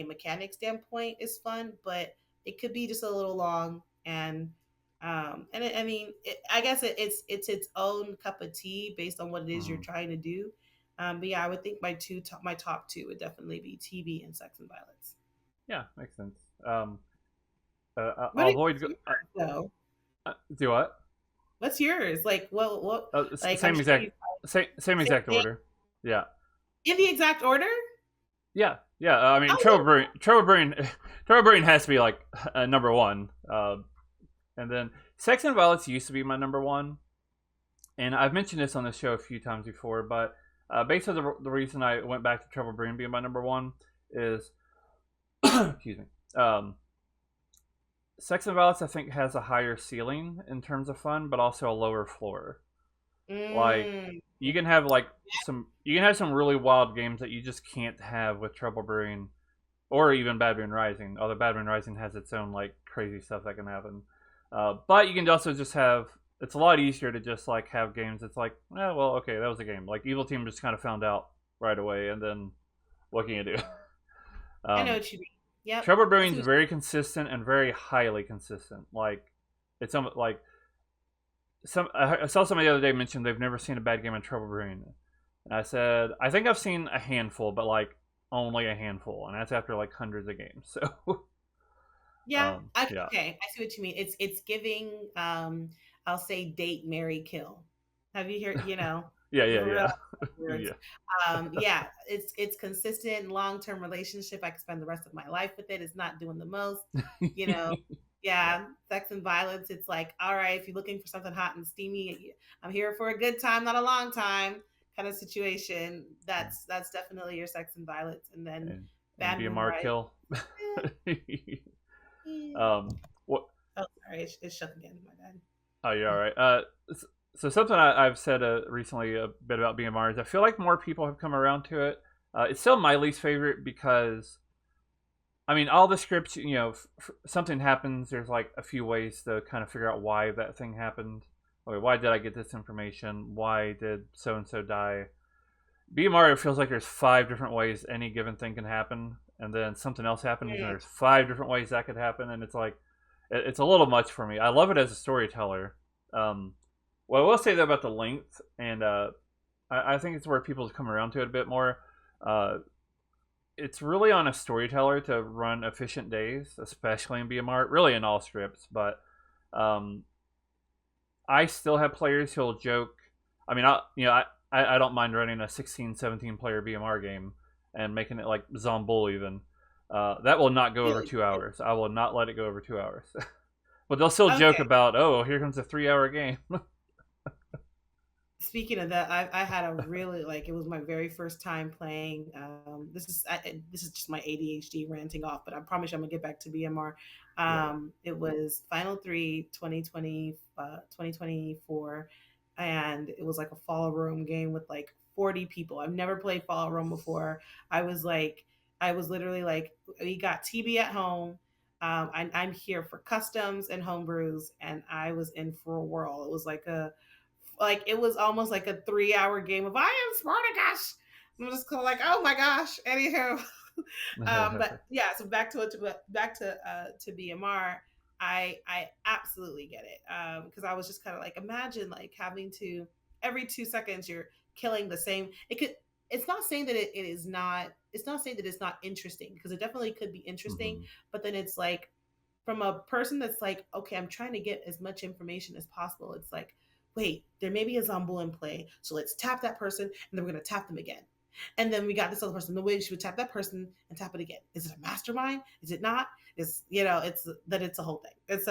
mechanic standpoint is fun, but it could be just a little long. I mean, I guess it's its own cup of tea based on what it is you're Hmm. trying to do. But yeah, I would think my top two would definitely be TV and Sex and Violence. Yeah, makes sense. What I'll are avoid. yours though? Do what? What's yours? Like, well, what? Like, I'm Same sure exact, you same same exact thing order. Yeah, in the exact order. yeah, yeah. I mean, Oh, Trouble Brain has to be like number one. And then Sex and Violence used to be my number one, and I've mentioned this on the show a few times before. But basically, the reason I went back to Trouble Brain being my number one is, excuse me. Sex and Violence, I think, has a higher ceiling in terms of fun, but also a lower floor. Like mm, you can have some really wild games that you just can't have with Trouble Brewing or even Bad Moon Rising. Although Bad Moon Rising has its own like crazy stuff that can happen. But you can also just have it's a lot easier to just like have games. It's like, well, okay, that was a game. Like Evil Team just kind of found out right away, and then what can you do? I know um, what you mean. Yep. Trouble I Brewing see is what very consistent and very highly consistent. Like it's like I saw somebody the other day mention they've never seen a bad game in Trouble Brewing. And I said, I think I've seen a handful, but like only a handful, and that's after like hundreds of games. So, Yeah. yeah, Okay. I see what you mean. It's giving. I'll say date, marry, kill. Have you heard? yeah, yeah, For real yeah, words. yeah. Yeah. It's consistent, long term relationship. I can spend the rest of my life with it. It's not doing the most. You know. Yeah. Yeah. Sex and violence. It's like, all right, if you're looking for something hot and steamy, I'm here for a good time, not a long time kind of situation. That's definitely your sex and violence, and then And abandonment, BMR right? kill. Yeah. um, what? Oh, sorry, it shut again. My bad. Oh, yeah, all right. So something I've said recently a bit about BMR is I feel like more people have come around to it. It's still my least favorite because I mean, all the scripts, something happens. There's like a few ways to kind of figure out why that thing happened. Okay, why did I get this information? Why did so and so die? BMR, it feels like there's five different ways any given thing can happen, and then something else happens, and Mm, there's five different ways that could happen, and it's like it's a little much for me. I love it as a storyteller. Um, well, I will say that about the length, and I think it's where people come around to it a bit more. Uh, it's really on a storyteller to run efficient days, especially in BMR, really in all scripts. But um, I still have players who'll joke. I mean, I don't mind running a 16, 17 player BMR game and making it like Zombul even. That will not go over really? 2 hours. I will not let it go over 2 hours. But they'll still joke Okay. about, oh, here comes a 3 hour game. Speaking of that, I had a really like it was my very first time playing. This is just my ADHD ranting off, but I promise you I'm gonna get back to BMR. Yeah. It was Final 3 2020, 2024, and it was like a Fall Room game with like 40 people. I've never played Fall Room before. I was like, I was literally like, we got TB at home. I'm here for customs and homebrews, and I was in for a whirl. It was like it was almost like a 3 hour game of I am Spartacus. I'm just kind of like, oh my gosh. Anywho, but yeah. So back to BMR. I absolutely get it because I was just kind of like, imagine like having to every 2 seconds you're killing the same. It could. It's not saying that it is not. It's not saying that it's not interesting because it definitely could be interesting. Hmm. But then it's like from a person that's like, okay, I'm trying to get as much information as possible. It's like, wait, there may be a Zombo in play. So let's tap that person and then we're going to tap them again. And then we got this other person. The way she would tap that person and tap it again. Is it a mastermind? Is it not? It's a whole thing. It's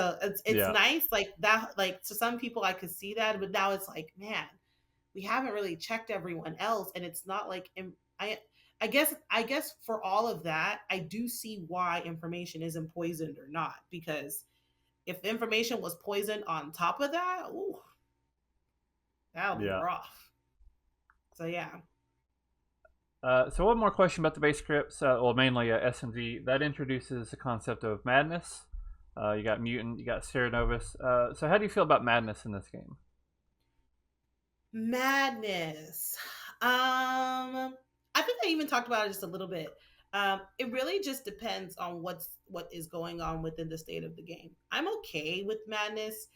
Yeah. nice like that. Like to some people, I could see that, but now it's like, man, we haven't really checked everyone else, and it's not like I. I guess for all of that, I do see why information isn't poisoned or not because if the information was poisoned on top of that, ooh, that'll be Yeah. rough. So yeah. So one more question about the base scripts. Well, mainly S&V. That introduces the concept of madness. You got mutant. You got Serenovus. So how do you feel about madness in this game? Madness. I think I even talked about it just a little bit. It really just depends on what is going on within the state of the game. I'm okay with madness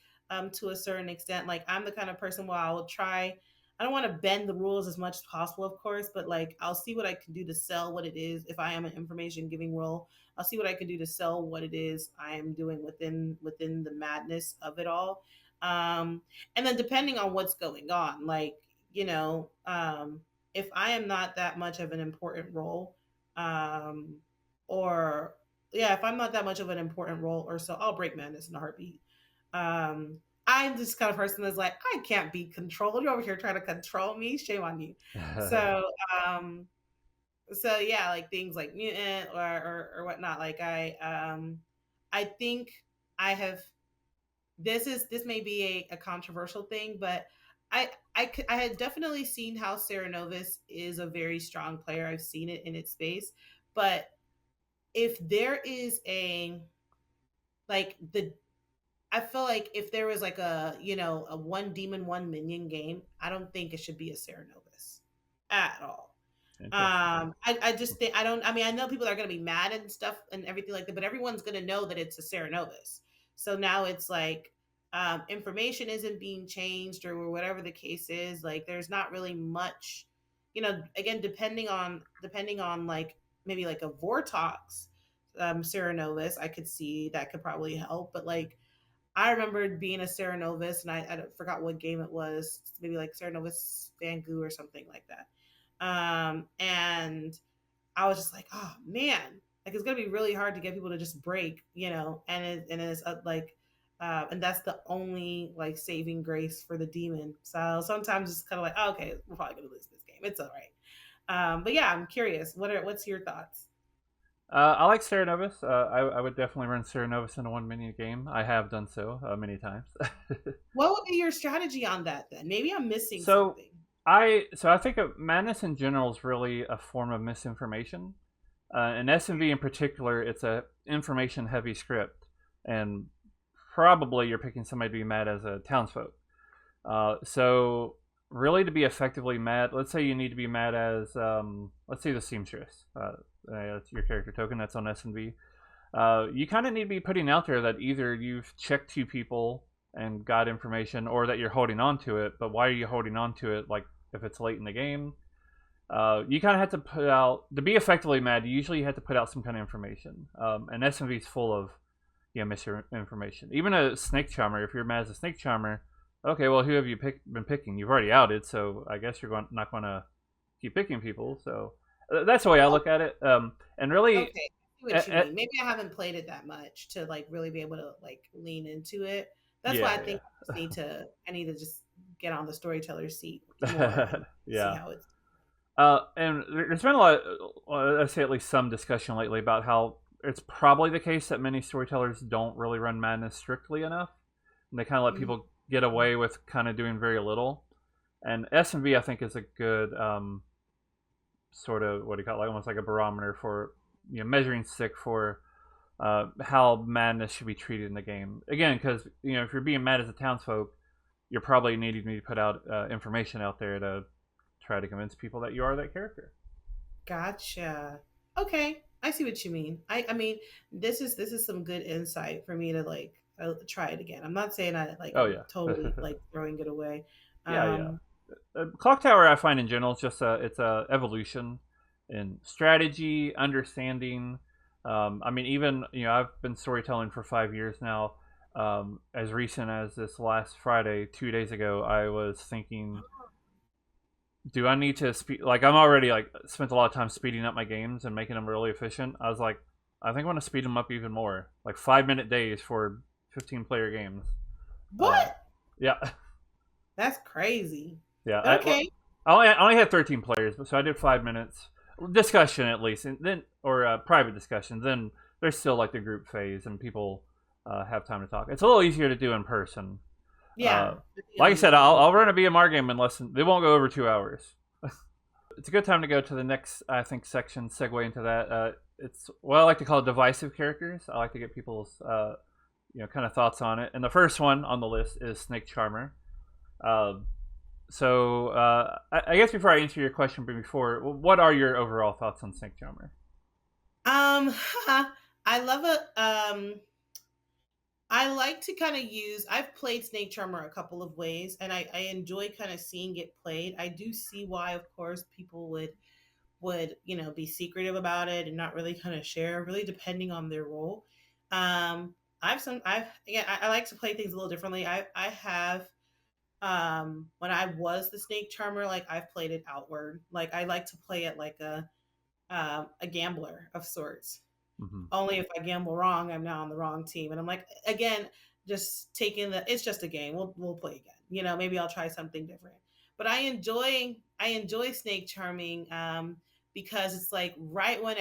to a certain extent. Like I'm the kind of person where I will try. I don't want to bend the rules as much as possible, of course, but like I'll see what I can do to sell what it is. If I am an information giving role, I'll see what I can do to sell what it is I am doing within the madness of it all. Um, and then depending on what's going on, like you know, if I am not that much of an important role, um, or yeah, if I'm not that much of an important role, or so, I'll break madness in a heartbeat. Um, I'm this kind of person that's like, I can't be controlled. You're over here trying to control me. Shame on you. So, um, so yeah, like things like mutant or whatnot. Like I think I have this may be a controversial thing, but I had definitely seen how Sarah Novus is a very strong player. I've seen it in its space, but if there is a like the I feel like if there was like a one demon one minion game, I don't think it should be a Sarah Novus at all. Interesting. I just think I don't. I mean, I know people are going to be mad and stuff and everything like that, but everyone's going to know that it's a Serenovus. So now it's like information isn't being changed or whatever the case is. Like, there's not really much, again, depending on like maybe like a Vortox Ceranovus, I could see that could probably help. But like I remember being a Ceranovus, and I forgot what game it was, maybe like Ceranovus Vangu or something like that. And I was just like, oh man, like it's gonna be really hard to get people to just break, and it's like, and that's the only like saving grace for the demon. So sometimes it's kind of like, oh, okay, we're probably gonna lose this game. It's all right. But yeah, I'm curious. What's your thoughts? I like Ceranovus. I would definitely run Ceranovus in a one mini game. I have done so many times. What would be your strategy on that then? Maybe I'm missing so something. I think madness in general is really a form of misinformation. In SMV in particular, it's a information heavy script, and probably you're picking somebody to be mad as a townsfolk. So really, to be effectively mad, let's say you need to be mad as let's say the seamstress. That's your character token. That's on SMV. You kind of need to be putting out there that either you've checked two people and got information, or that you're holding on to it. But why are you holding on to it? Like if it's late in the game, you kind of have to put out to be effectively mad. You usually have to put out some kind of information. And SMV is full of misinformation. Even a snake charmer. If you're mad as a snake charmer, okay, well, who have you been picking? You've already outed, so I guess you're not going to keep picking people. So that's the way I look at it. And really, Okay, I see what you mean. Maybe I haven't played it that much to like really be able to like lean into it. That's why I think I need to just get on the storyteller seat more yeah, and see yeah. how it's. And there's been a lot, I'd say at least some discussion lately about how it's probably the case that many storytellers don't really run madness strictly enough. And they kind of let Mhm. people get away with kind of doing very little. And S&V, I think, is a good sort of, what do you call it, like almost like a barometer for measuring stick for how madness should be treated in the game. Again, because if you're being mad as a townsfolk, you're probably needing to put out information out there to try to convince people that you are that character. Gotcha. Okay, I see what you mean. I mean, this is some good insight for me to like try it again. I'm not saying Oh I'm yeah, totally like throwing it away. yeah, yeah. Um, Clocktower, I find in general, it's a evolution in strategy, understanding. I mean, even I've been storytelling for 5 years now. As recent as this last Friday, 2 days ago, I was thinking, do I need to speed? Like, I'm already like spent a lot of time speeding up my games and making them really efficient. I was like, I think I want to speed them up even more, like 5 minute days for 15 player games. Uh, what? yeah, That's crazy. yeah. Okay. I only had 13 players, so I did 5 minutes discussion at least, and then or private discussions. Then there's still like the group phase, and people have time to talk. It's a little easier to do in person. Yeah. Like I said, I'll run a BMR game in less than they won't go over 2 hours. It's a good time to go to the next, I think, section. Segue into that. It's what I like to call divisive characters. I like to get people's kind of thoughts on it. And the first one on the list is Snake Charmer. Uh, I guess before I answer your question, but before, what are your overall thoughts on Snake Charmer? Um, I love it. I like to kind of use. I've played Snake Charmer a couple of ways, and I enjoy kind of seeing it played. I do see why, of course, people would be secretive about it and not really kind of share, really depending on their role. I've again, I like to play things a little differently. I have when I was the Snake Charmer, like I've played it outward. Like I like to play it like a gambler of sorts. Mm-hmm. Only if I gamble wrong, I'm now on the wrong team. And I'm like, again, just taking it's just a game. We'll play again. Maybe I'll try something different. But I enjoy snake charming because it's like right when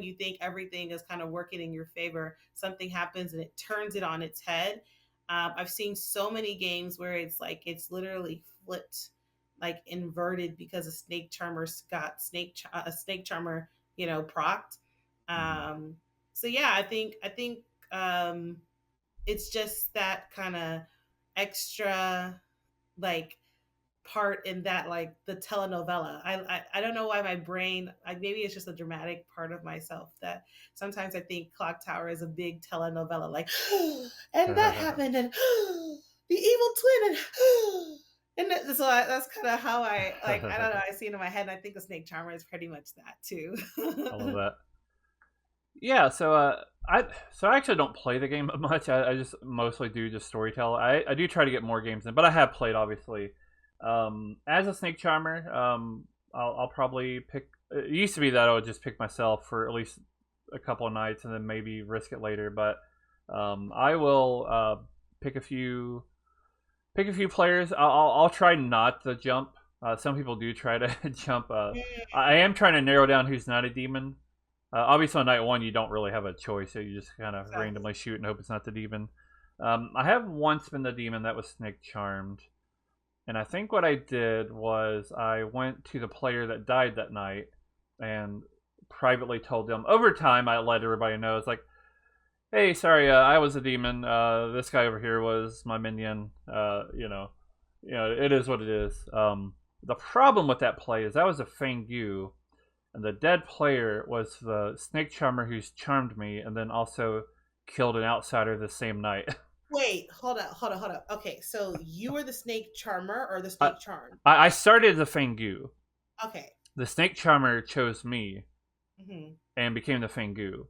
you think everything is kind of working in your favor, something happens and it turns it on its head. I've seen so many games where it's like it's literally flipped, like inverted because a snake charmer got a snake charmer, procced. Mm-hmm. um, so yeah, I think um, it's just that kind of extra like part in that like the telenovela. I don't know why my brain maybe it's just a dramatic part of myself that sometimes I think Clocktower is a big telenovela like and that happened and the evil twin So that's kind of how I like. I don't know. I see it in my head, and I think the snake charmer is pretty much that too. I love that. Yeah, I actually don't play the game much. I just mostly do just storytell. I do try to get more games in, but I have played obviously. As a snake charmer, I'll probably pick. It used to be that I would just pick myself for at least a couple of nights and then maybe risk it later. But I will pick a few players. I'll try not to jump. Some people do try to jump. I am trying to narrow down who's not a demon. Obviously, on night one, you don't really have a choice, so you just kind of Exactly. randomly shoot and hope it's not the demon. I have once been the demon that was snake charmed, and I think what I did was I went to the player that died that night and privately told them. Over time, I let everybody know. It's like, hey, sorry, I was a demon. This guy over here was my minion. It is what it is. The problem with that play is that was a Fangyu, and the dead player was the snake charmer who's charmed me, and then also killed an outsider the same night. Wait, hold up. Okay, so you were the snake charmer or the I, snake charmed? I started as a Fangyu. Okay. The snake charmer chose me Hmm. and became the Fangyu.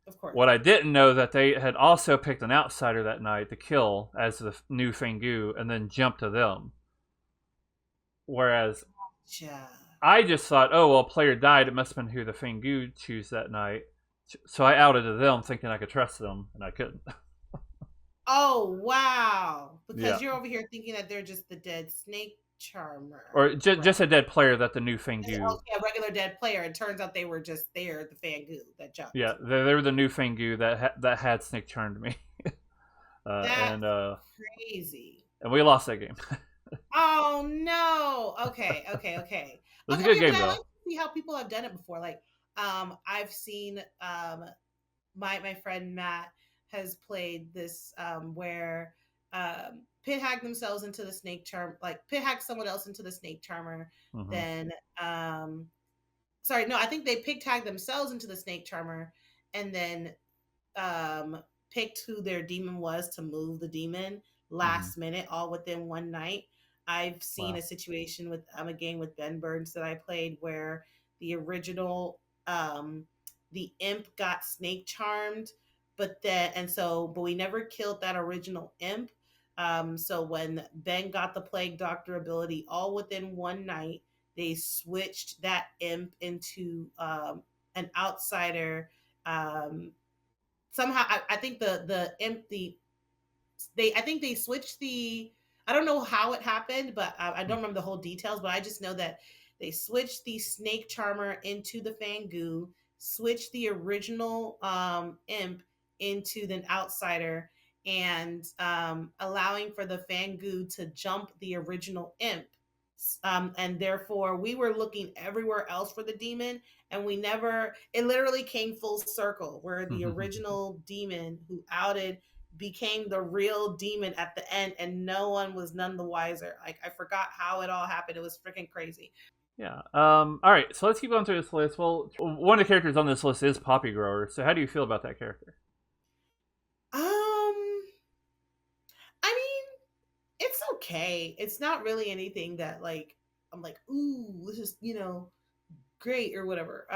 Of course. What I didn't know that they had also picked an outsider that night to kill as the new Fangyu, and then jumped to them. Whereas Yeah. I just thought, oh well, player died. It must have been who the Fangyu chose that night. So I outed to them, thinking I could trust them, and I couldn't. Oh wow! Yeah, Because you're over here thinking that they're just the dead snake charmer, or right? just a dead player that the new Fangyu. Okay, a regular dead player. It turns out they were just there, the Fangu that Yeah, jumped. they were the new Fangyu that had snake charmed me, uh, and That's uh, crazy. and we lost that game. It Oh no. Okay. was a Okay, good but game I like though. to see how people have done it before. Like, I've seen my friend Matt has played this where pit hack themselves into the snake charm, like pit hack someone else into the snake charmer. Hmm. Then, sorry, no, I think they pig tag themselves into the snake charmer, and then picked who their demon was to move the demon Hmm. last minute, all within one night. I've seen a Wow. situation with a game with Ben Burns that I played where the original the imp got snake charmed, but we never killed that original imp. So when Ben got the plague doctor ability all within one night, they switched that imp into an outsider. Somehow I think I think they switched the I don't know how it happened, but I don't remember the whole details, but I just know that they switched the snake charmer into the Fangu, switched the original imp into the outsider, and allowing for the Fangu to jump the original imp. And therefore, we were looking everywhere else for the demon, and we never, it literally came full circle where the original demon who outed became the real demon at the end, and no one was none the wiser. Like, I forgot how it all happened. It was freaking crazy. Yeah. All right. So let's keep going through this list. Well, one of the characters on this list is Poppy Grower. So how do you feel about that character? I mean, it's okay. It's not really anything that like I'm like, ooh, this is great or whatever.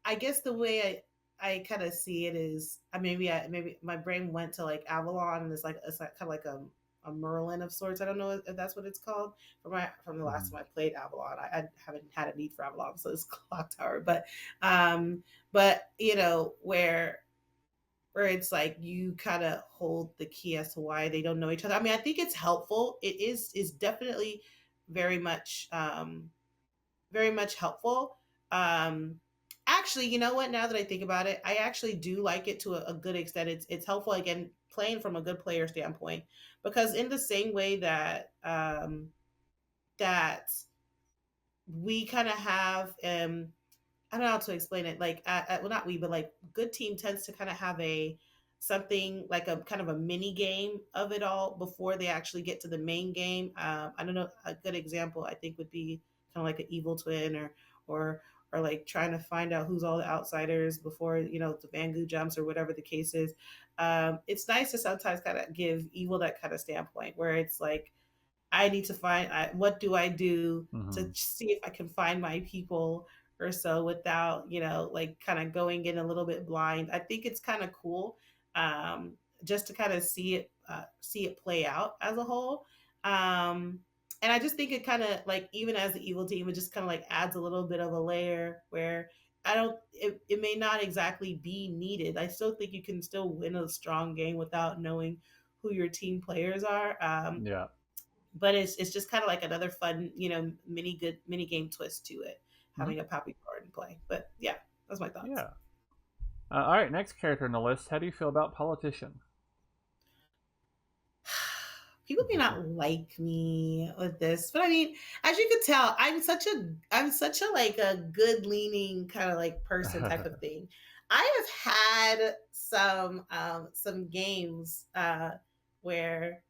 I guess the way I kind of see it is, maybe my brain went to like Avalon, and it's like kind of like a Merlin of sorts. I don't know if that's what it's called. From the last Mhm. time I played Avalon, I haven't had a need for Avalon, so it's Clocktower. But where it's like you kind of hold the key as to why they don't know each other. I mean, I think it's helpful. It is definitely very much very much helpful. Um, Actually, you know what? Now that I think about it, I actually do like it to a good extent. It's helpful again, playing from a good player standpoint, because in the same way that that we kind of have I don't know how to explain it. Like, well, not we, but like, good team tends to kind of have a something like a kind of a mini game of it all before they actually get to the main game. I don't know. A good example I think would be kind of like an evil twin, or or like trying to find out who's all the outsiders before the Bangu jumps or whatever the case is. It's nice to sometimes kind of give evil that kind of standpoint where it's like I need to find what do I do to Hmm. see if I can find my people or so without, like kind of going in a little bit blind. I think it's kind of cool, just to kind of see it play out as a whole. Um, and I just think it kind of like even as the evil team, it just kind of like adds a little bit of a layer where I don't. It may not exactly be needed. I still think you can still win a strong game without knowing who your team players are. Yeah. But it's just kind of like another fun, mini game twist to it, Hmm. having a poppy card in play. But yeah, that's my thoughts. Yeah. All right, next character on the list. How do you feel about politician? People may not like me with this, but I mean, as you could tell, I'm such a like a good leaning kind of like person type of thing. I have had some games where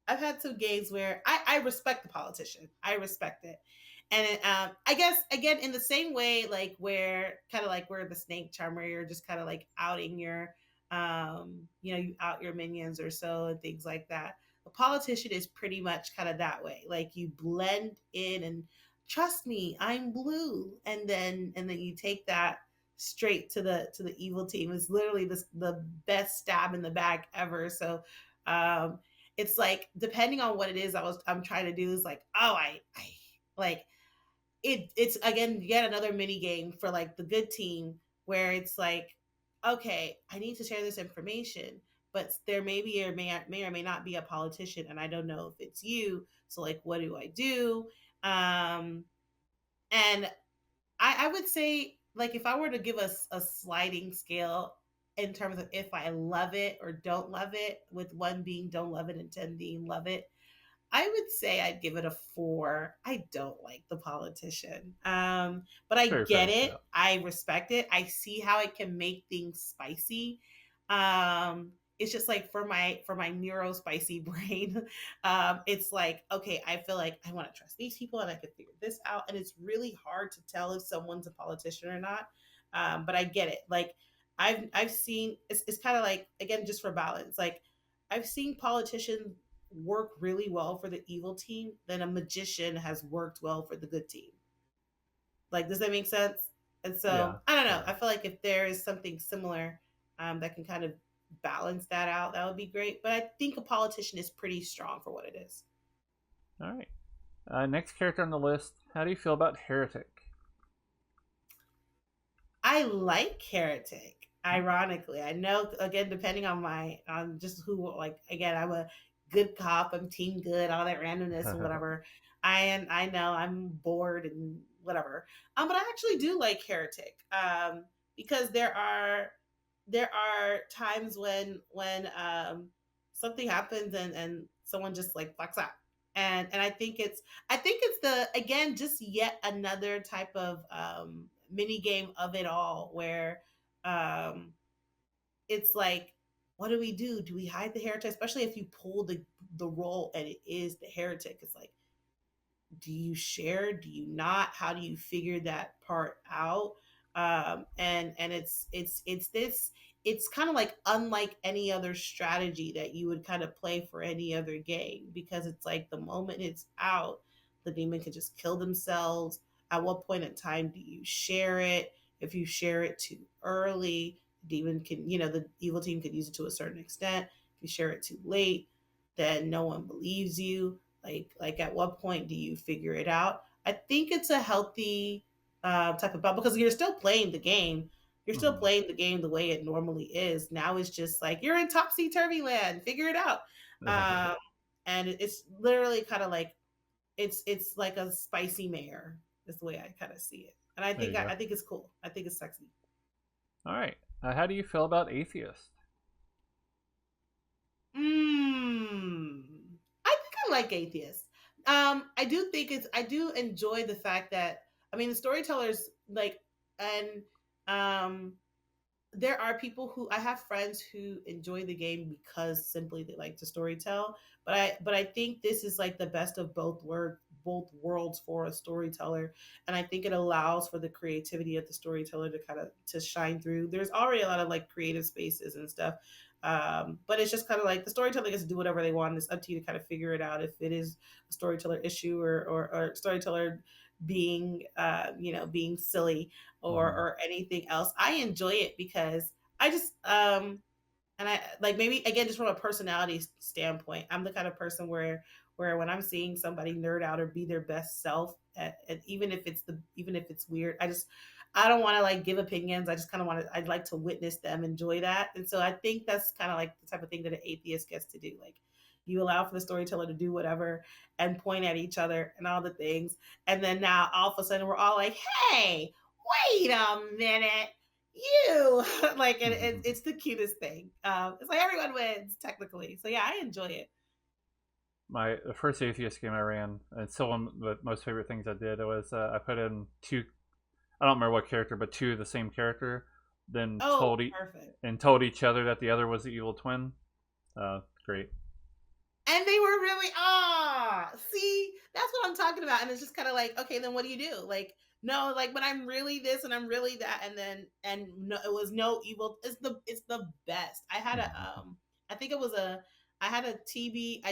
I've had some games where I respect the politician. I respect it. And I guess again in the same way, like where kind of like where the snake charmer, you're just kind of like outing your, you out your minions or so and things like that. The politician is pretty much kind of that way. Like you blend in and trust me, I'm blue, and then you take that straight to the evil team. It's literally the best stab in the back ever. So um it's like depending on what it is I'm trying to do is like, oh, I like it's again yet another mini game for like the good team where it's like, okay, I need to share this information, but there may or may not be a politician and I don't know if it's you. So like what do I do? And I would say, like, if I were to give us a sliding scale in terms of if I love it or don't love it, with one being don't love it and 10 being love it, I would say I'd give it a 4. I don't like the politician. But I Very get fair. Yeah. it. I respect it. I see how it can make things spicy. It's just like for my neuro spicy brain, it's like, okay, I feel like I want to trust these people and I can figure this out. And it's really hard to tell if someone's a politician or not. But I get it. Like I've seen it's kind of like again, just for balance, like I've seen politicians work really well for the evil team than a magician has worked well for the good team. Like, does that make sense? And Yeah. so I don't know. Yeah. I feel like if there is something similar that can kind of balance that out, that would be great. But I think a politician is pretty strong for what it is. All right. Next character on the list. How do you feel about heretic? I like Heretic. Ironically, I know again, depending on just who like again, I'm a good cop. I'm team good, all that randomness and whatever. I know I'm bored and whatever. But I actually do like Heretic because there are times when something happens and someone just like fucks up. And I think it's the again just yet another type of mini game of it all where um it's like, what do we do? Do we hide the heretic? Especially if you pull the role and it is the heretic. It's like, do you share, do you not, how do you figure that part out? And it's kind of like unlike any other strategy that you would kind of play for any other game, because it's like the moment it's out, the demon can just kill themselves. At what point in time do you share it? If you share it too early, the demon can, the evil team could use it to a certain extent. If you share it too late, then no one believes you. Like at what point do you figure it out? I think it's a healthy type of battle because you're still playing the game. You're still Hmm. playing the game the way it normally is. Now it's just like you're in topsy turvy land. Figure it out. Um, and it's literally kind of like it's like a spicy mare. Is the way I kind of see it. And I There think you I, go. I think it's cool. I think it's sexy. All right. How do you feel about atheist? I think I like atheists. I do enjoy the fact that I mean the storytellers like and um there are people who I have friends who enjoy the game because simply they like to storytell. But I think this is like the best of both worlds for a storyteller, and I think it allows for the creativity of the storyteller to kind of to shine through. There's already a lot of like creative spaces and stuff But it's just kind of like the storyteller gets to do whatever they want. It's up to you to kind of figure it out if it is a storyteller issue or storyteller being being silly Hmm. or anything else. I enjoy it because I just and I like maybe again just from a personality standpoint, I'm the kind of person where when I'm seeing somebody nerd out or be their best self, even if it's weird, I don't want to like give opinions. I just kind of want to. I'd like to witness them enjoy that, and so I think that's kind of like the type of thing that an atheist gets to do. Like you allow for the storyteller to do whatever and point at each other and all the things, and then now all of a sudden we're all like, "Hey, wait a minute." You like it's the cutest thing. It's like everyone wins technically. So yeah, I enjoy it. The first atheist game I ran, and still one of the most favorite things I did was I put in two. I don't remember what character, but two of the same character. Then Oh, perfect. told each other that the other was the evil twin. Great. And they were really see, that's what I'm talking about. And it's just kind of like, okay, then what do you do? Like, no, like, but I'm really this and I'm really that, and then and no, it was no evil. It's the best. I think it was a I had a TB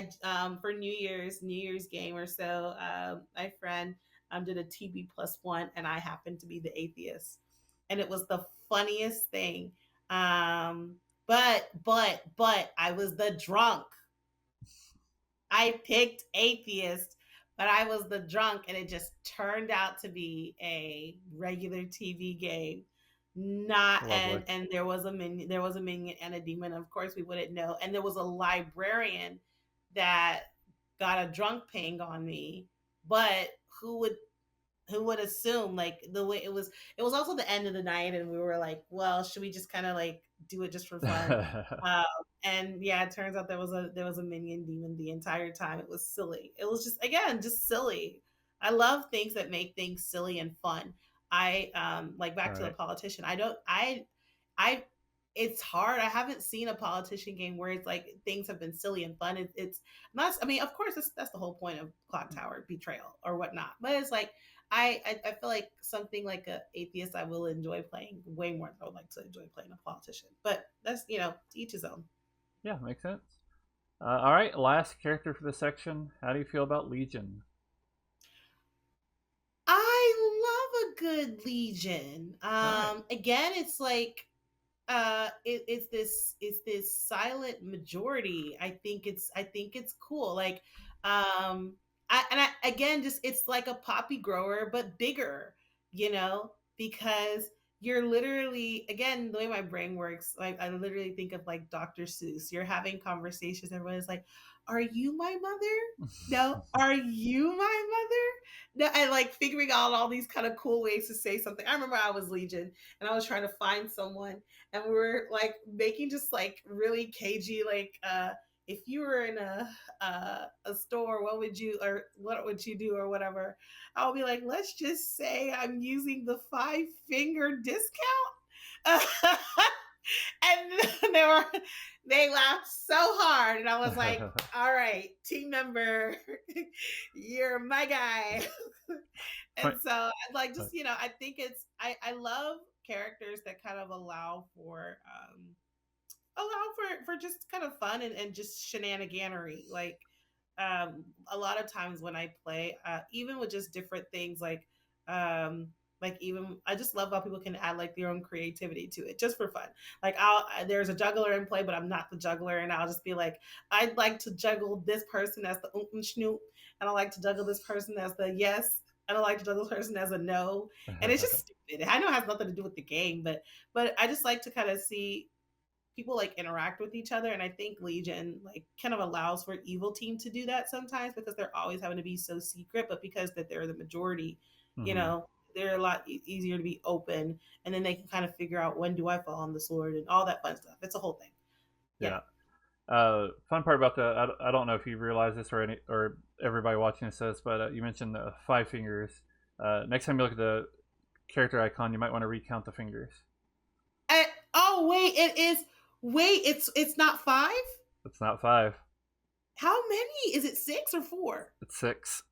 for New Year's game or so. My friend did a TB +1, and I happened to be the atheist, and it was the funniest thing. But I was the drunk. I picked atheist, but I was the drunk, and it just turned out to be a regular TV game. Not Lovely. and there was a minion and a demon. Of course, we wouldn't know. And there was a librarian that got a drunk ping on me, but who would assume like the way it was also the end of the night and we were like, well, should we just kind of like do it just for fun? um, and yeah, it turns out there was a minion demon the entire time. It was silly. It was just again just silly. I love things that make things silly and fun. I like back to the Right. politician. I it's hard. I haven't seen a politician game where it's like things have been silly and fun. It's not. I mean, of course, that's the whole point of Clocktower betrayal or whatnot. But it's like I feel like something like a atheist I will enjoy playing way more than I would like to enjoy playing a politician. But that's to each his own. Yeah, makes sense. All right, last character for the section. How do you feel about Legion? I love a good Legion. All right. Again, it's like it's this silent majority. I think it's cool. Like I again just it's like a poppy grower but bigger, because you're literally again the way my brain works, like I literally think of like Dr. Seuss. You're having conversations, everyone's like, are you my mother? No, are you my mother? No, and like figuring out all these kind of cool ways to say something. I remember I was Legion and I was trying to find someone and we were like making just like really cagey like if you were in a store, what would you do or whatever. I'll be like, let's just say I'm using the 5 finger discount. And they laughed so hard and I was like, all right, team member, you're my guy. And Point. so like just I think I love characters that kind of allow for just kind of fun and just shenaniganery. A lot of times when I play, even with just different things like even I just love how people can add like their own creativity to it just for fun. Like there's a juggler in play, but I'm not the juggler, and I'll just be like, I'd like to juggle this person as the and schnoop, and I like to juggle this person as the yes, and I like to juggle this person as a no, and it's just stupid. I know it has nothing to do with the game, but I just like to kind of see people like interact with each other, and I think Legion like kind of allows for evil team to do that sometimes because they're always having to be so secret, but because that they're the majority, you Hmm. know they're a lot easier to be open, and then they can kind of figure out when do I fall on the sword and all that fun stuff. It's a whole thing. Yeah. Yeah. Fun part about I don't know if you realize this or everybody watching this says, but you mentioned the 5 fingers. Next time you look at the character icon, you might want to recount the fingers. Oh wait, it's not 5. It's not 5. How many is it? 6 or 4? It's 6.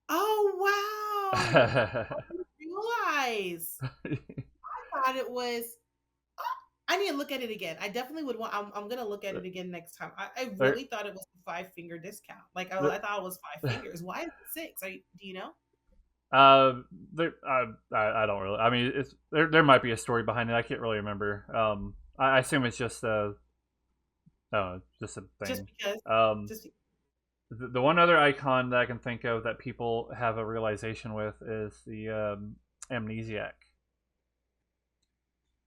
Oh wow, I didn't realize. I thought it was. I need to look at it again. I definitely would want. I'm gonna look at it again next time. I There, really thought it was a 5 finger discount. Like there, I thought it was 5 fingers. Why is it six? Do you know? uh, I don't really. I mean, it's there. There might be a story behind it. I can't really remember. I assume it's just a Just thing. because. Um, Just. the one other icon that I can think of that people have a realization with is the amnesiac.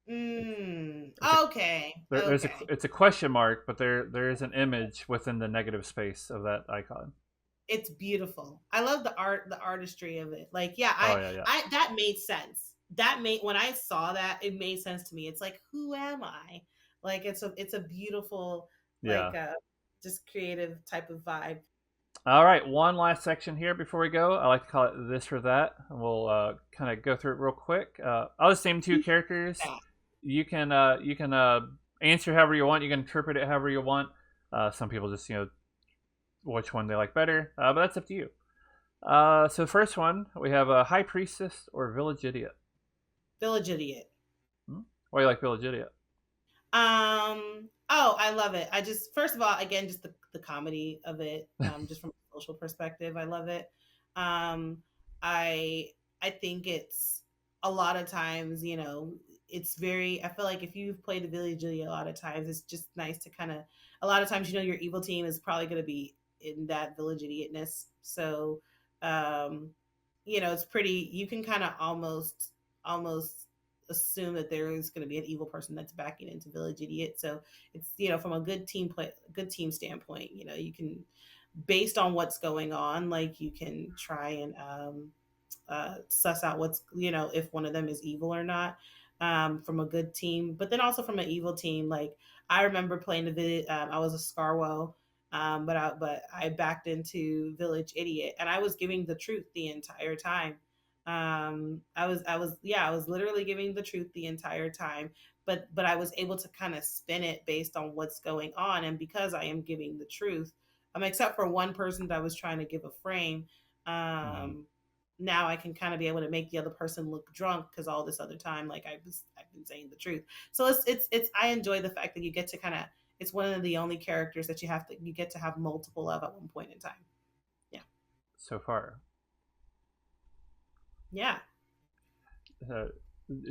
It's a Okay. there's a Okay. it's a question mark, but there is an image within the negative space of that icon. It's beautiful. I love the art, the artistry of it. Like, yeah, Oh yeah, yeah, I that made sense. That made when I saw that, it made sense to me. It's like, who am I? Like, it's a beautiful, yeah. like, just creative type of vibe. All right, one last section here before we go. I like to call it this or that. We'll kind of go through it real quick. I'll just name two characters. Yeah. You can answer however you want. You can interpret it however you want. Some people just which one they like better, but that's up to you. So the first one we have a high priestess or village idiot. Village Idiot. Hmm? Why do you like village idiot? Oh, I love it. I just first of all, again, just the comedy of it, just from a social perspective, I love it. Um, I I think it's a lot of times, it's very. I feel like if you've played the Village a lot of times, it's just nice to kind of. A lot of times, your evil team is probably going to be in that Village Idiotness. So, um, it's pretty. You can kind of almost assume that there is going to be an evil person that's backing into Village Idiot. So it's from a good team standpoint, you can, based on what's going on, like you can try and suss out what's if one of them is evil or not, from a good team, but then also from an evil team. Like I remember playing the village. I was a Scarwell. But I backed into Village Idiot, and I was giving the truth the entire time. I was literally giving the truth the entire time, but I was able to kind of spin it based on what's going on, and because I am giving the truth, except for one person that I was trying to give a frame. Mm-hmm. Um, Now I can kind of be able to make the other person look drunk because all this other time, like I've been saying the truth. So it's I enjoy the fact that you get to kind of, it's one of the only characters that you get to have multiple of at one point in time. Yeah. So far, Yeah. uh,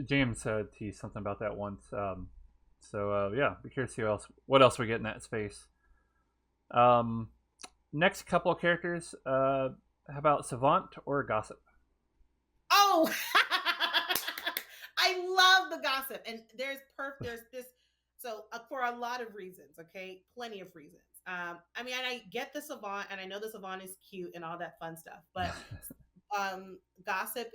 James teased something about that once. Yeah, be curious to see what else we get in that space. Um, Next couple of characters. How about savant or gossip? Oh, I love the gossip, and there's this. So for a lot of reasons, okay, plenty of reasons. I mean, and I get the savant, and I know the savant is cute and all that fun stuff, but gossip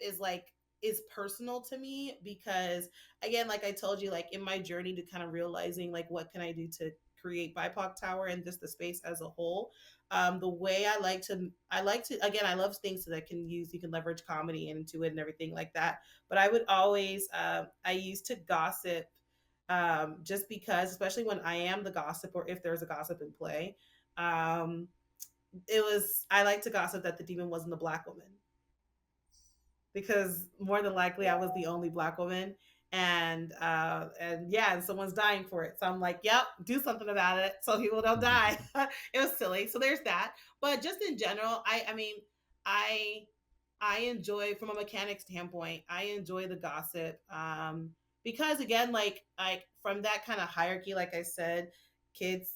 is personal to me because, again, like I told you, like in my journey to kind of realizing like what can I do to create BIPOCtower and just the space as a whole. The way I like to again, I love things that you can leverage comedy into it and everything like that. But I would always I used to gossip, just because, especially when I am the gossip or if there's a gossip in play. um I like to gossip that the demon wasn't a black woman, because more than likely I was the only black woman, and yeah, and someone's dying for it. So I'm like, yep, do something about it so people don't die. It was silly. So there's that. But just in general, I mean, I I enjoy, from a mechanic standpoint, I enjoy the gossip, because again, like from that kind of hierarchy, like I said, kids,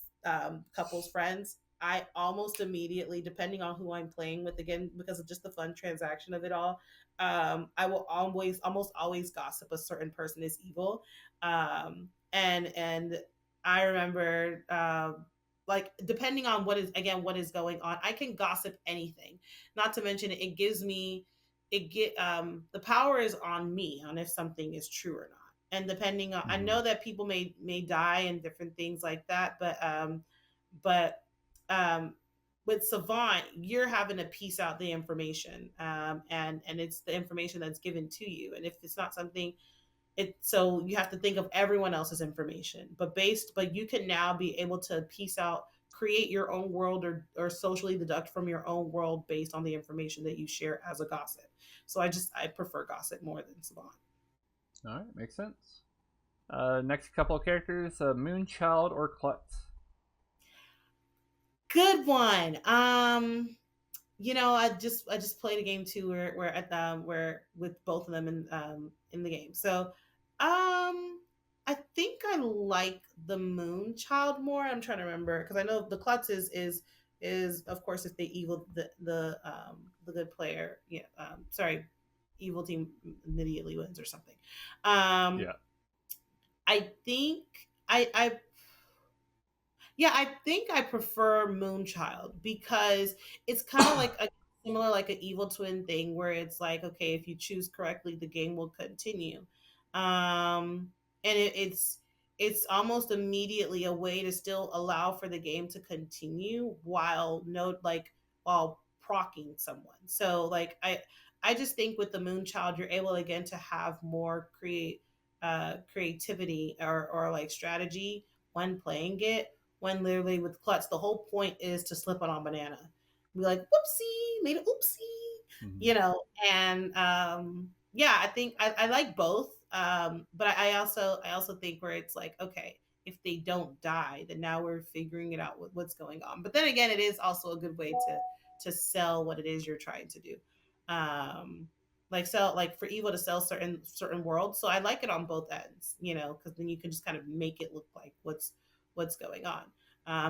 couples, friends, I almost immediately, depending on who I'm playing with, again because of just the fun transaction of it all, I will almost always gossip a certain person is evil. And I remember, like depending on what is going on, I can gossip anything. Not to mention, it gives me it get the power is on me on if something is true or not. And depending on, I Mm-hmm. know that people may die and different things like that, but um with savant, you're having to piece out the information, and it's the information that's given to you, and if it's not something, so you have to think of everyone else's information, but you can now be able to piece out, create your own world, or socially deduct from your own world based on the information that you share as a gossip. So I prefer gossip more than savant. All right, makes sense. Next couple of characters: Moonchild or Klutz. Good one. I just played a game too where at where with both of them in the game. So I think I like the Moon Child more. I'm trying to remember because I know the Klutz is of course if they evil the good player. Yeah, sorry, evil team immediately wins or something. Um Yeah. I think I yeah, I think I prefer Moonchild because it's kind of like a similar like an evil twin thing where it's like, okay, if you choose correctly, the game will continue. And it's almost immediately a way to still allow for the game to continue while procking someone. So like I just think with the Moonchild, you're able again to have more creativity or like strategy when playing it, when literally with Klutz, the whole point is to slip on a banana. Be like, whoopsie, made an oopsie, Mm-hmm. you know. And yeah, I think I like both. But I also think where it's like, okay, if they don't die, then now we're figuring it out with what's going on. But then again, it is also a good way to sell what it is you're trying to do. Um, like sell like for evil to sell certain worlds. So I like it on both ends, because then you can just kind of make it look like what's going on.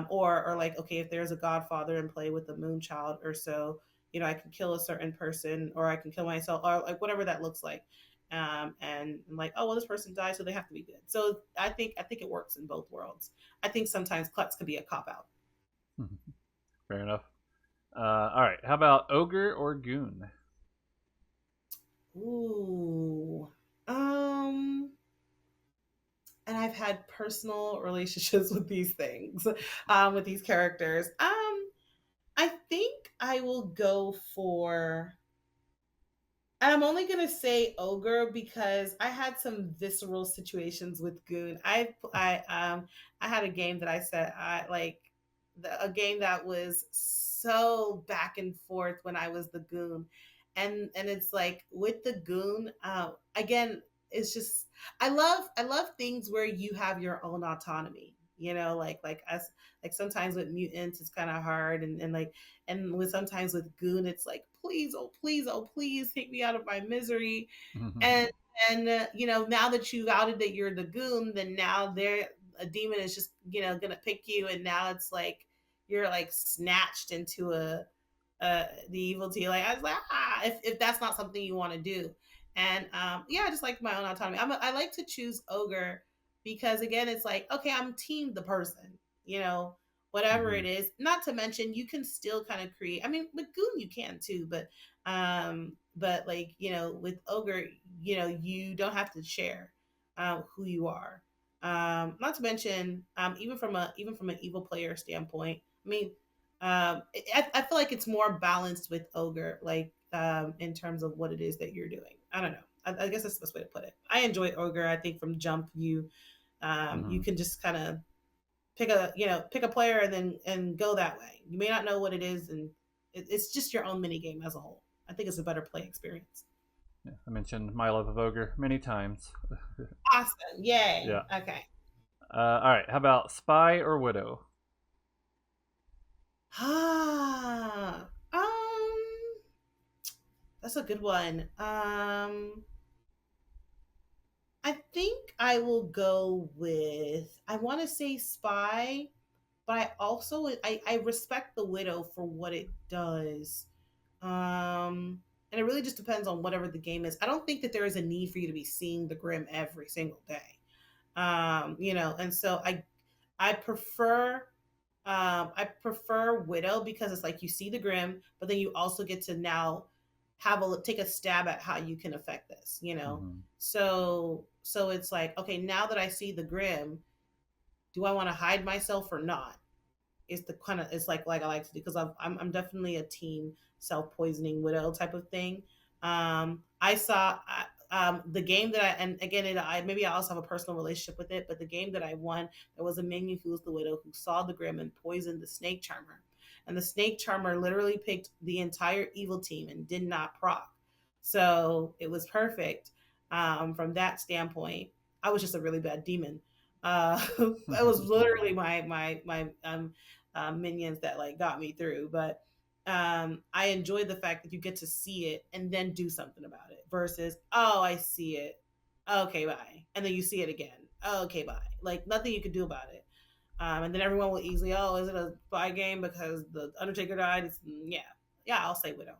Or like, okay, if there's a godfather in play with the Moonchild or so, I can kill a certain person or I can kill myself or like whatever that looks like. And like, oh well, this person died, so they have to be good. So I think it works in both worlds. I think sometimes Klutz could be a cop out. Fair enough. All right. How about Ogre or Goon? Ooh. Um and I've had personal relationships with these things, with these characters. I think I will go for, and I'm only gonna say ogre because I had some visceral situations with Goon. I had a game that I said I like, a game that was so back and forth when I was the Goon, and it's like with the Goon, again, it's just I love things where you have your own autonomy. Like us, like sometimes with mutants it's kind of hard, and like, and with sometimes with Goon it's like, please, oh please, oh please, take me out of my misery. and now that you've outed that you're the Goon, then now there a demon is just gonna pick you, and now it's like you're like snatched into the evil team. Like I was like, if that's not something you want to do. And yeah, I just like my own autonomy. I like to choose ogre because again, it's like, okay, I'm team the person, you know, whatever Mm-hmm. it is. Not to mention you can still kind of create. I mean, with Goon you can too, but like, with ogre, you don't have to share who you are. Not to mention, even from an evil player standpoint. I mean, I feel like it's more balanced with ogre, like in terms of what it is that you're doing. I don't know. I guess that's the best way to put it. I enjoy ogre. I think from jump you Mm-hmm. can just kind of pick a player and go that way. You may not know what it is, and it's just your own mini game as a whole. I think it's a better play experience. Yeah, I mentioned my love of Ogre many times. Awesome! Yay! Yeah. Okay. All right. How about Spy or Widow? That's a good one. I think I will go with. I want to say spy, but I respect the widow for what it does. And it really just depends on whatever the game is. I don't think that there is a need for you to be seeing the grim every single day. And so I prefer Widow because it's like you see the grim, but then you also get to now take a stab at how you can affect this. Mm-hmm. So it's like, okay, now that I see the grim, do I want to hide myself or not? It's the kind of, it's like I like to do because I'm definitely a team self poisoning widow type of thing. I saw the game that and again maybe I also have a personal relationship with it, but the game that I won, there was a minion who was the widow who saw the grim and poisoned the snake charmer, and the snake charmer literally picked the entire evil team and did not proc, so it was perfect from that standpoint. I was just a really bad demon. It was literally my minions that like got me through. But I enjoy the fact that you get to see it and then do something about it versus, oh, I see it, okay, bye, and then you see it again, okay, bye, like nothing you could do about it. And then everyone will easily, oh, is it a spy game because the Undertaker died? Yeah, yeah, I'll say Widow.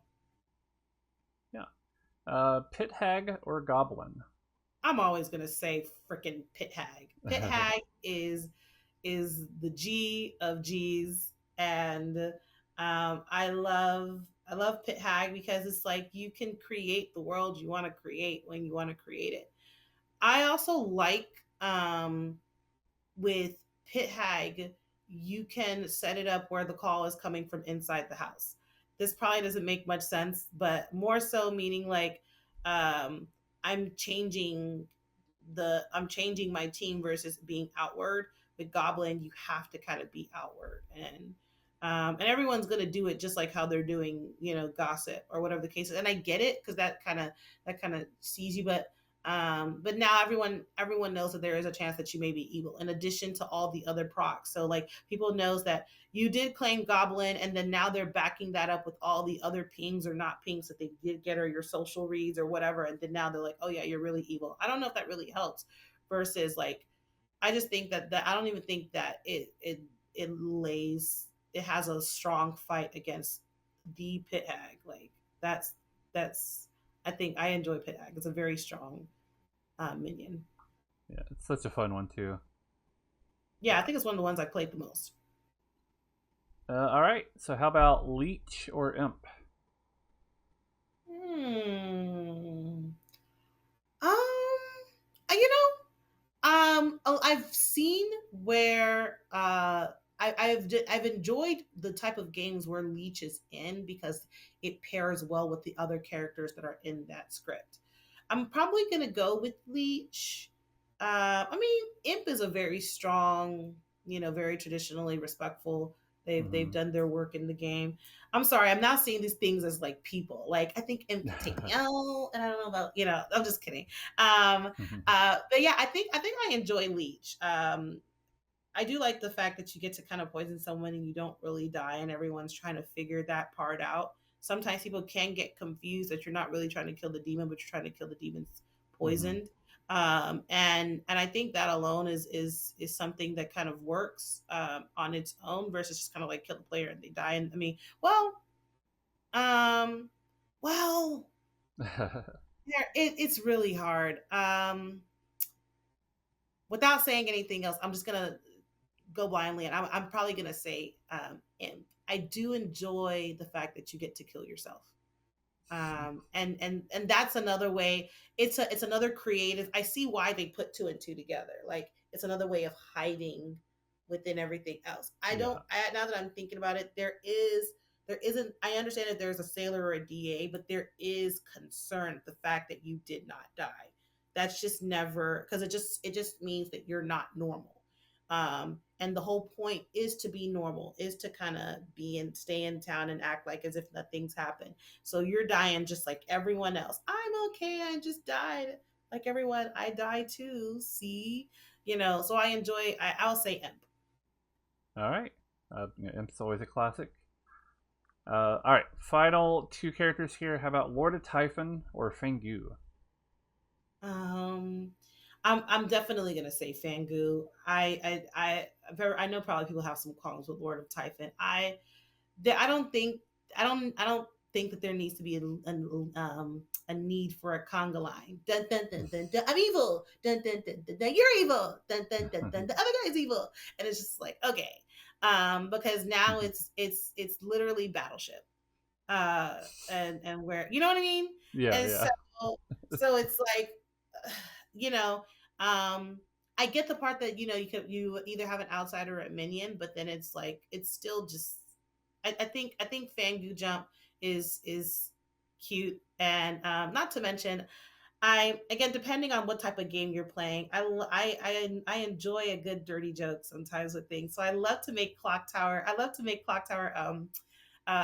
Yeah. Pit hag or goblin? I'm always gonna say freaking Pit Hag. Pit Hag is the G of G's, and I love Pit Hag because it's like you can create the world you want to create when you want to create it. I also like with Pit Hag, you can set it up where the call is coming from inside the house. This probably doesn't make much sense, but more so meaning like um, I'm changing I'm changing my team versus being outward. With Goblin, you have to kind of be outward, and everyone's gonna do it just like how they're doing, gossip or whatever the case is. And I get it because that kind of sees you, but now everyone knows that there is a chance that you may be evil in addition to all the other procs. So like people knows that you did claim Goblin, and then now they're backing that up with all the other pings or not pings that they did get, or your social reads or whatever, and then now they're like, oh yeah, you're really evil. I don't know if that really helps versus like, I just think that I don't even think that it has a strong fight against the Pit Hag. Like that's I think I enjoy Pit Hag. It's a very strong minion. Yeah, it's such a fun one too. Yeah, I think it's one of the ones I played the most. All right. So how about leech or imp? Hmm. You I've seen where I've enjoyed the type of games where Leech is in because it pairs well with the other characters that are in that script. I'm probably gonna go with Leech. I mean, Imp is a very strong, very traditionally respectful. They've Mm-hmm. done their work in the game. I'm sorry, I'm not seeing these things as like people. Like I think Imp can take me out, and I don't know about. I'm just kidding. Um, but yeah, I think I enjoy Leech. I do like the fact that you get to kind of poison someone and you don't really die, and everyone's trying to figure that part out. Sometimes people can get confused that you're not really trying to kill the demon, but you're trying to kill the demon's Mm-hmm. poisoned. And I think that alone is something that kind of works on its own versus just kind of like kill the player and they die. And I mean, um, well, it's really hard. Without saying anything else, I'm just gonna go blindly, and I'm probably gonna say imp. I do enjoy the fact that you get to kill yourself, and that's another way. It's another creative. I see why they put two and two together. Like it's another way of hiding within everything else. Yeah. Now that I'm thinking about it, there isn't. I understand that there's a sailor or a DA, but there is concern the fact that you did not die. That's just never, because it just means that you're not normal. And the whole point is to be normal, is to kind of be and stay in town and act like as if nothing's happened. So you're dying just like everyone else. I'm okay. I just died like everyone. I die too. See, So I'll say imp. All right. Imp's always a classic. All right. Final two characters here. How about Lord of Typhon or Fengu? Um, I'm definitely gonna say Fangu. I know probably people have some qualms with Lord of Typhon. I don't think I don't think that there needs to be a need for a conga line. Dun, dun, dun, dun, dun, I'm evil. Dun, dun, dun, dun, dun, you're evil. Dun, dun, dun, dun, the other guy's evil. And it's just like, okay. Because now it's literally Battleship. And where, you know what I mean? Yeah, And yeah. so it's like, you know, I get the part that you either have an outsider or a minion, but then it's like it's still just. I think Fangu Jump is cute, and not to mention, I again depending on what type of game you're playing, I enjoy a good dirty joke sometimes with things. So I love to make Clocktower. I love to make Clocktower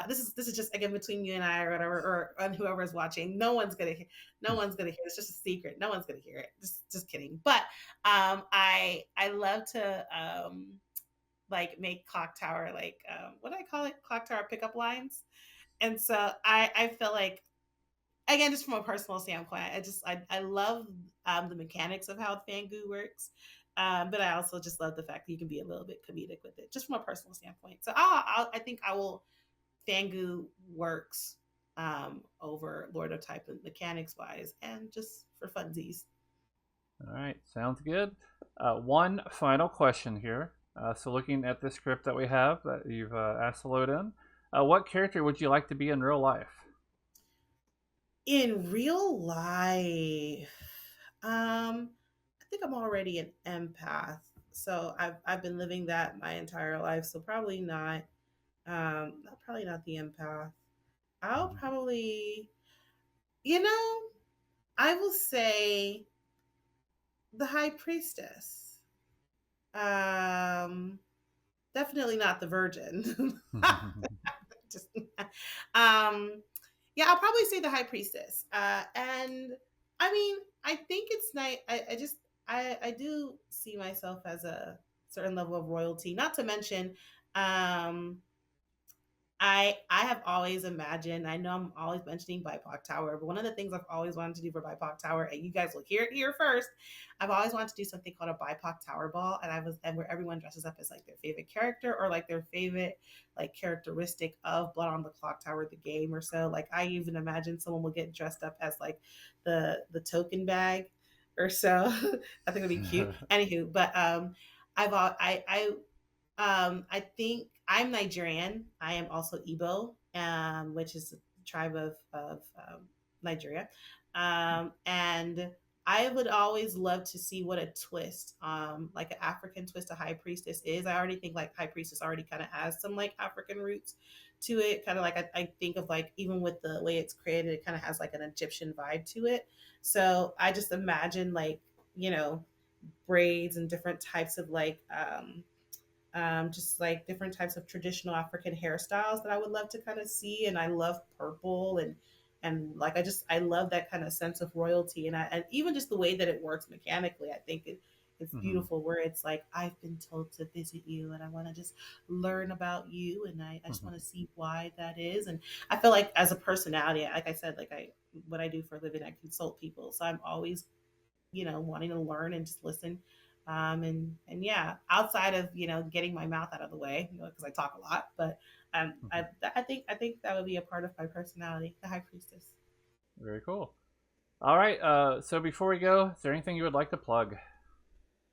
This is just again between you and I or whatever, or and whoever's watching. No one's gonna hear. It's just a secret. No one's gonna hear it. Just kidding. But I love to like make Clocktower like what do I call it? Clocktower pickup lines. And so I feel like again, just from a personal standpoint, I love the mechanics of how Fangu works. But I also just love the fact that you can be a little bit comedic with it, just from a personal standpoint. So I think I will Fangu works over Lord of Type mechanics wise, and just for funsies. All right, sounds good. One final question here. So, looking at the script that we have that you've asked to load in, what character would you like to be in real life? In real life, I think I'm already an empath, so I've been living that my entire life. So probably not the empath. I'll Mhm. probably, you know, I will say the high priestess. Um, Definitely not the virgin. Just, yeah, I'll probably say the high priestess. And I mean, I think it's nice. I do see myself as a certain level of royalty. Not to mention, um, I have always imagined. I know I'm always mentioning BIPOCtower, but one of the things I've always wanted to do for BIPOCtower, and you guys will hear it here first. I've always wanted to do something called a BIPOCtower ball, and where everyone dresses up as like their favorite character or like their favorite like characteristic of Blood on the Clock Tower, the game or so. Like I even imagine someone will get dressed up as like the token bag or so. I think it'd be cute. Anywho, but I think I'm Nigerian. I am also Igbo, which is a tribe of Nigeria. And I would always love to see what a twist, like an African twist of High Priestess is. I already think like High Priestess already kind of has some like African roots to it. Kind of like I think of like even with the way it's created, it kind of has like an Egyptian vibe to it. So I just imagine like, you know, braids and different types of like just like different types of traditional African hairstyles that I would love to kind of see. And I love purple and like I love that kind of sense of royalty and even just the way that it works mechanically. I think it's Mhm. beautiful where it's like I've been told to visit you and I want to just learn about you and I just Mhm. want to see why that is. And I feel like as a personality, like I said, like I what I do for a living, I consult people. So I'm always wanting to learn and just listen. And yeah, outside of getting my mouth out of the way, because I talk a lot, but Mhm. I think that would be a part of my personality, the high priestess. Very cool. All right. So before we go, is there anything you would like to plug?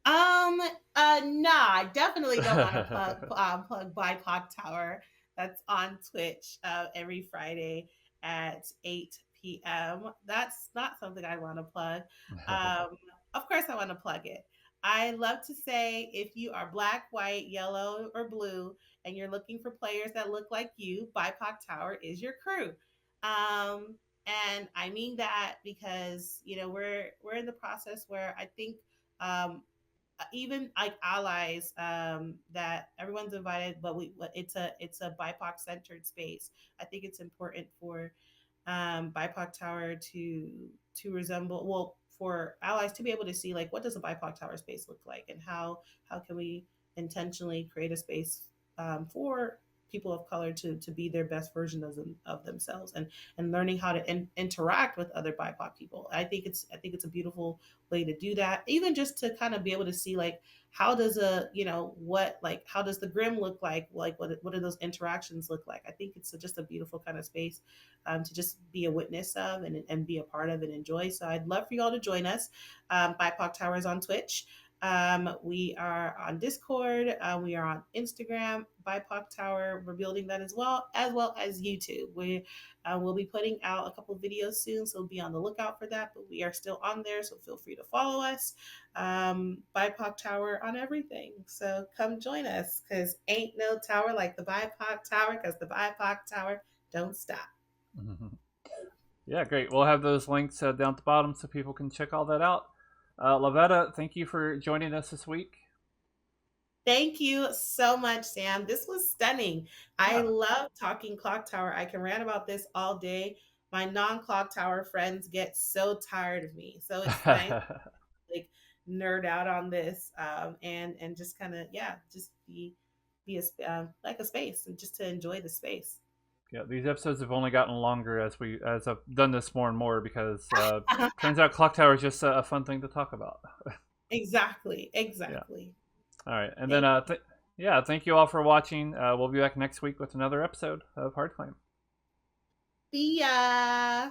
Um, nah, I definitely don't want to plug BIPOCtower. That's on Twitch every Friday at 8 p.m. That's not something I want to plug. Um, of course, I want to plug it. I love to say if you are black, white, yellow, or blue, and you're looking for players that look like you, BIPOCtower is your crew. Um, and I mean that because we're in the process where I think um, even like allies that everyone's invited, but it's a BIPOC centered space. I think it's important for BIPOCtower to resemble for allies to be able to see like what does a BIPOCtower space look like and how can we intentionally create a space for people of color to be their best version of themselves and learning how to interact with other BIPOC people. I think it's a beautiful way to do that. Even just to kind of be able to see like how does how does the grim look like what do those interactions look like. I think it's just a beautiful kind of space to just be a witness of and be a part of and enjoy. So I'd love for you all to join us. BIPOC Towers on Twitch. We are on Discord. We are on Instagram, BIPOC Tower. We're building that as well as YouTube. We will be putting out a couple of videos soon, so be on the lookout for that. But we are still on there, so feel free to follow us. BIPOC Tower on everything. So come join us, because ain't no tower like the BIPOC Tower, because the BIPOC Tower don't stop. Mhm. Yeah, great. We'll have those links down at the bottom so people can check all that out. Lovetta, thank you for joining us this week. Thank you so much, Sam. This was stunning. I Yeah. love talking clock tower. I can rant about this all day. My non-clock tower friends get so tired of me. So it's nice like nerd out on this and just kind of just be like a space and just to enjoy the space. Yeah, these episodes have only gotten longer as I've done this more and more because turns out Clock Tower is just a fun thing to talk about. Exactly, Yeah. exactly. All right, and then Thank yeah, thank you all for watching. We'll be back next week with another episode of Hard Claim. See ya.